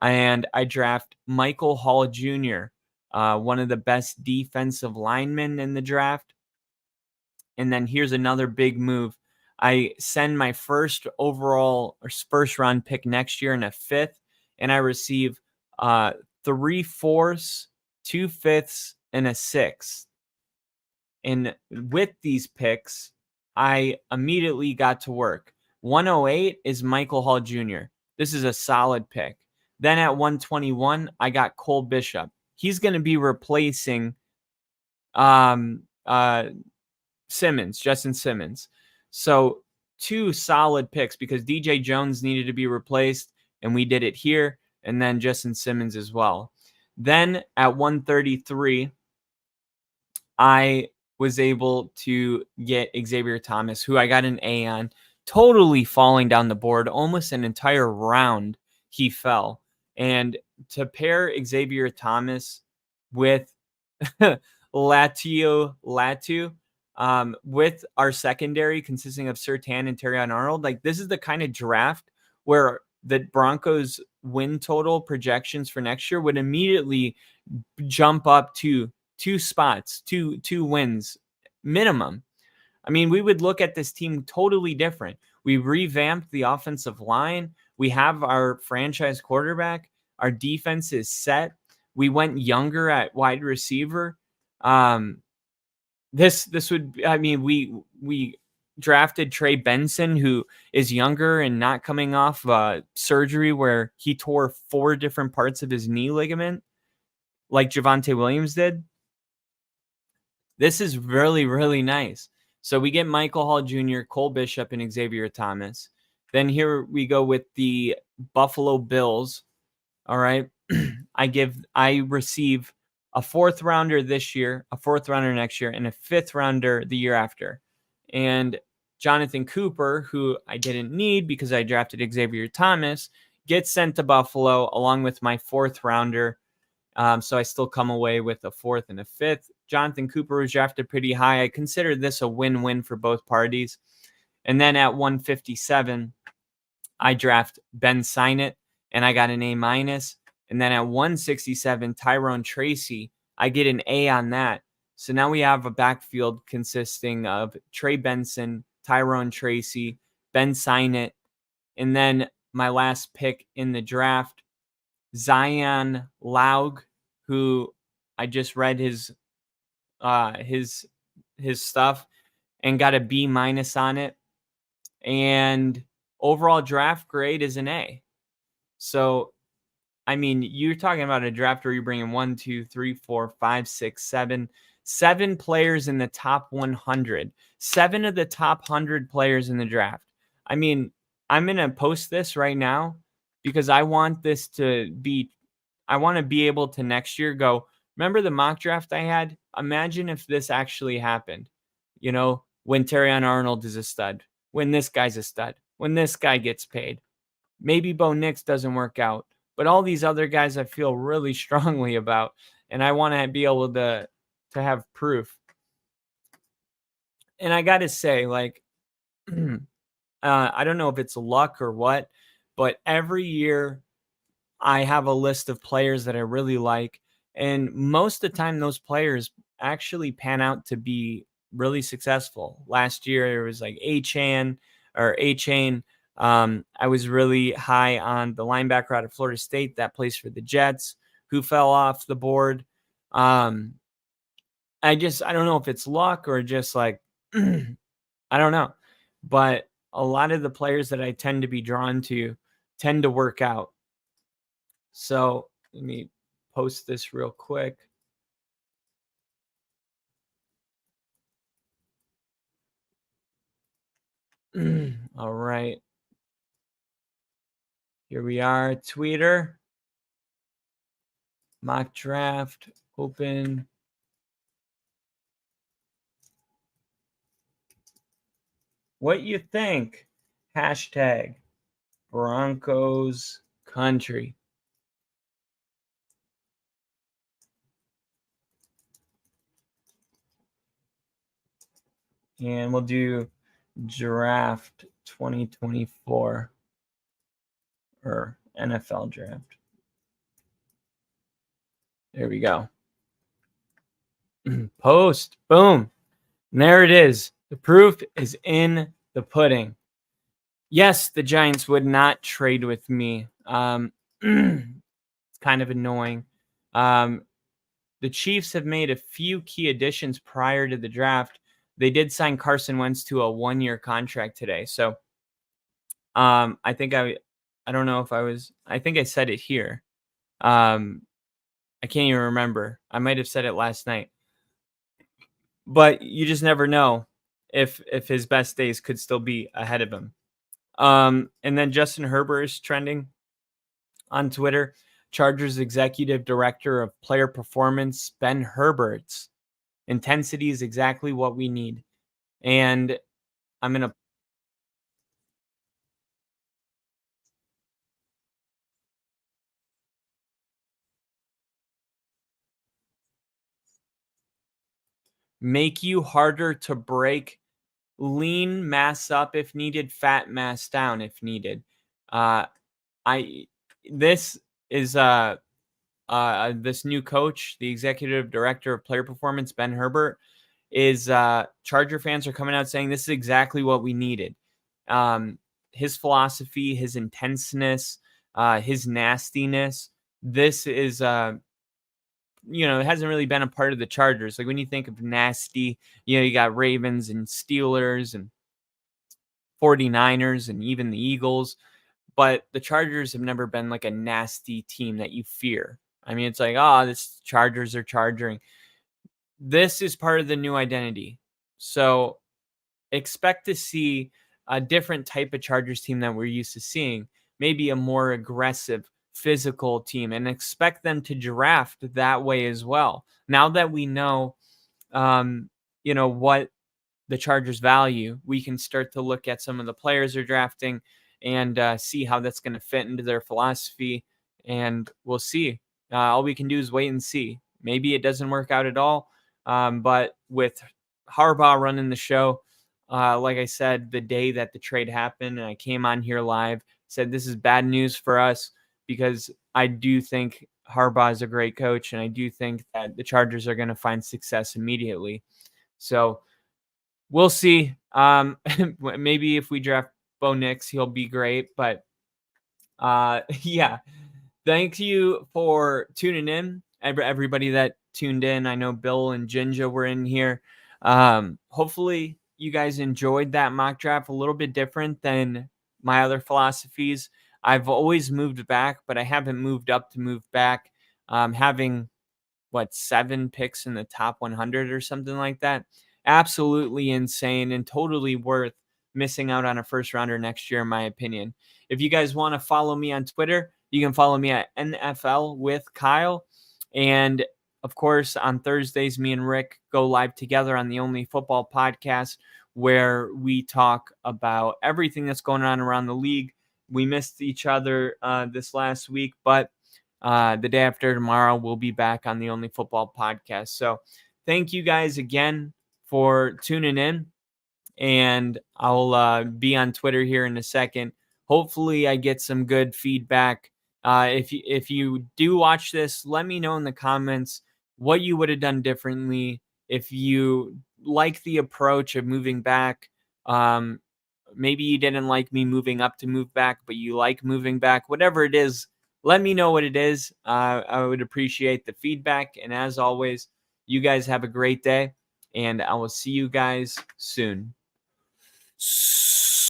and I draft Michael Hall Jr., one of the best defensive linemen in the draft. And then here's another big move. I send my first overall or first round pick next year in a fifth, and I receive 3/4, 2/5, and a sixth. And with these picks, I immediately got to work. 108 is Michael Hall Jr. This is a solid pick. Then at 121, I got Cole Bishop. He's going to be replacing Justin Simmons. So 2 solid picks because DJ Jones needed to be replaced, and we did it here, and then Justin Simmons as well. Then at 133, I was able to get Xavier Thomas, who I got an A on, totally falling down the board, almost an entire round he fell. And to pair Xavier Thomas with Latu, with our secondary consisting of Surtain and Terrion Arnold, like this is the kind of draft where the Broncos win total projections for next year would immediately jump up to 2 spots, two wins minimum. I mean, we would look at this team totally different. We revamped the offensive line. We have our franchise quarterback. Our defense is set. We went younger at wide receiver. This would, I mean, we drafted Trey Benson, who is younger and not coming off surgery where he tore 4 different parts of his knee ligament, like Javonte Williams did. This is really, really nice. So we get Michael Hall Jr., Cole Bishop, and Xavier Thomas. Then here we go with the Buffalo Bills. All right. I receive a 4th rounder this year, a 4th rounder next year, and a 5th rounder the year after. And Jonathan Cooper, who I didn't need because I drafted Xavier Thomas, gets sent to Buffalo along with my 4th rounder. So I still come away with a 4th and a 5th. Jonathan Cooper was drafted pretty high. I consider this a win-win for both parties. And then at 157, I draft Ben Signett, and I got an A-. And then at 167, Tyrone Tracy, I get an A on that. So now we have a backfield consisting of Trey Benson, Tyrone Tracy, Ben Signett, and then my last pick in the draft, Zion Laug, who I just read his stuff and got a B- on it. And overall draft grade is an A. So, I mean, you're talking about a draft where you're bringing 1, 2, 3, 4, 5, 6, 7 players in the top 100. 7 of the top 100 players in the draft. I mean, I'm going to post this right now because I want this to be, I want to be able to next year go, remember the mock draft I had? Imagine if this actually happened. You know, when Terrion Arnold is a stud, when this guy's a stud, when this guy gets paid. Maybe Bo Nix doesn't work out, but all these other guys I feel really strongly about, and I want to be able to have proof. And I got to say, like, I don't know if it's luck or what, but every year I have a list of players that I really like, and most of the time those players actually pan out to be really successful. Last year it was like A-Chain. I was really high on the linebacker out of Florida State that plays for the Jets, who fell off the board. I don't know if it's luck or just like, I don't know. But a lot of the players that I tend to be drawn to tend to work out. So let me post this real quick. All right. Here we are, Twitter. Mock draft, open. What you think? Hashtag. Broncos country. And we'll do draft 2024 or NFL draft. There we go. Post. Boom. And there it is. The proof is in the pudding. Yes, the Giants would not trade with me. It's kind of annoying. The Chiefs have made a few key additions prior to the draft. They did sign Carson Wentz to a 1-year contract today. So I think I don't know if I think I said it here. I can't even remember. I might have said it last night. But you just never know if his best days could still be ahead of him. And then Justin Herbert is trending on Twitter. Chargers executive director of player performance, Ben Herbert's intensity is exactly what we need. And I'm going to make you harder to break, lean mass up if needed, fat mass down if needed. This is this new coach, the executive director of player performance, Ben Herbert, is Charger fans are coming out saying this is exactly what we needed. His philosophy, his intenseness, his nastiness. This is it hasn't really been a part of the Chargers. Like when you think of nasty, you got Ravens and Steelers and 49ers and even the Eagles, but the Chargers have never been like a nasty team that you fear. I mean, it's like, this Chargers are charging. This is part of the new identity. So expect to see a different type of Chargers team than we're used to seeing, maybe a more aggressive, physical team, and expect them to draft that way as well. Now that we know, what the Chargers value, we can start to look at some of the players they're drafting and see how that's going to fit into their philosophy. And we'll see. All we can do is wait and see. Maybe it doesn't work out at all. But with Harbaugh running the show, like I said, the day that the trade happened, and I came on here live, said this is bad news for us because I do think Harbaugh is a great coach, and I do think that the Chargers are going to find success immediately. So we'll see. Maybe if we draft Bo Nix, he'll be great. But yeah, thank you for tuning in, everybody that tuned in. I know Bill and Jinja were in here. Hopefully you guys enjoyed that mock draft. A little bit different than my other philosophies. I've always moved back, but I haven't moved up to move back. Having 7 picks in the top 100 or something like that. Absolutely insane and totally worth missing out on a first rounder next year, in my opinion. If you guys want to follow me on Twitter, you can follow me at NFL with Kyle. And of course, on Thursdays, me and Rick go live together on the Only Football podcast, where we talk about everything that's going on around the league. We missed each other this last week, but the day after tomorrow, we'll be back on the Only Football podcast. So thank you guys again for tuning in. And I'll be on Twitter here in a second. Hopefully I get some good feedback. If you do watch this, let me know in the comments what you would have done differently. If you like the approach of moving back, maybe you didn't like me moving up to move back, but you like moving back. Whatever it is, let me know what it is. I would appreciate the feedback. And as always, you guys have a great day, and I will see you guys soon.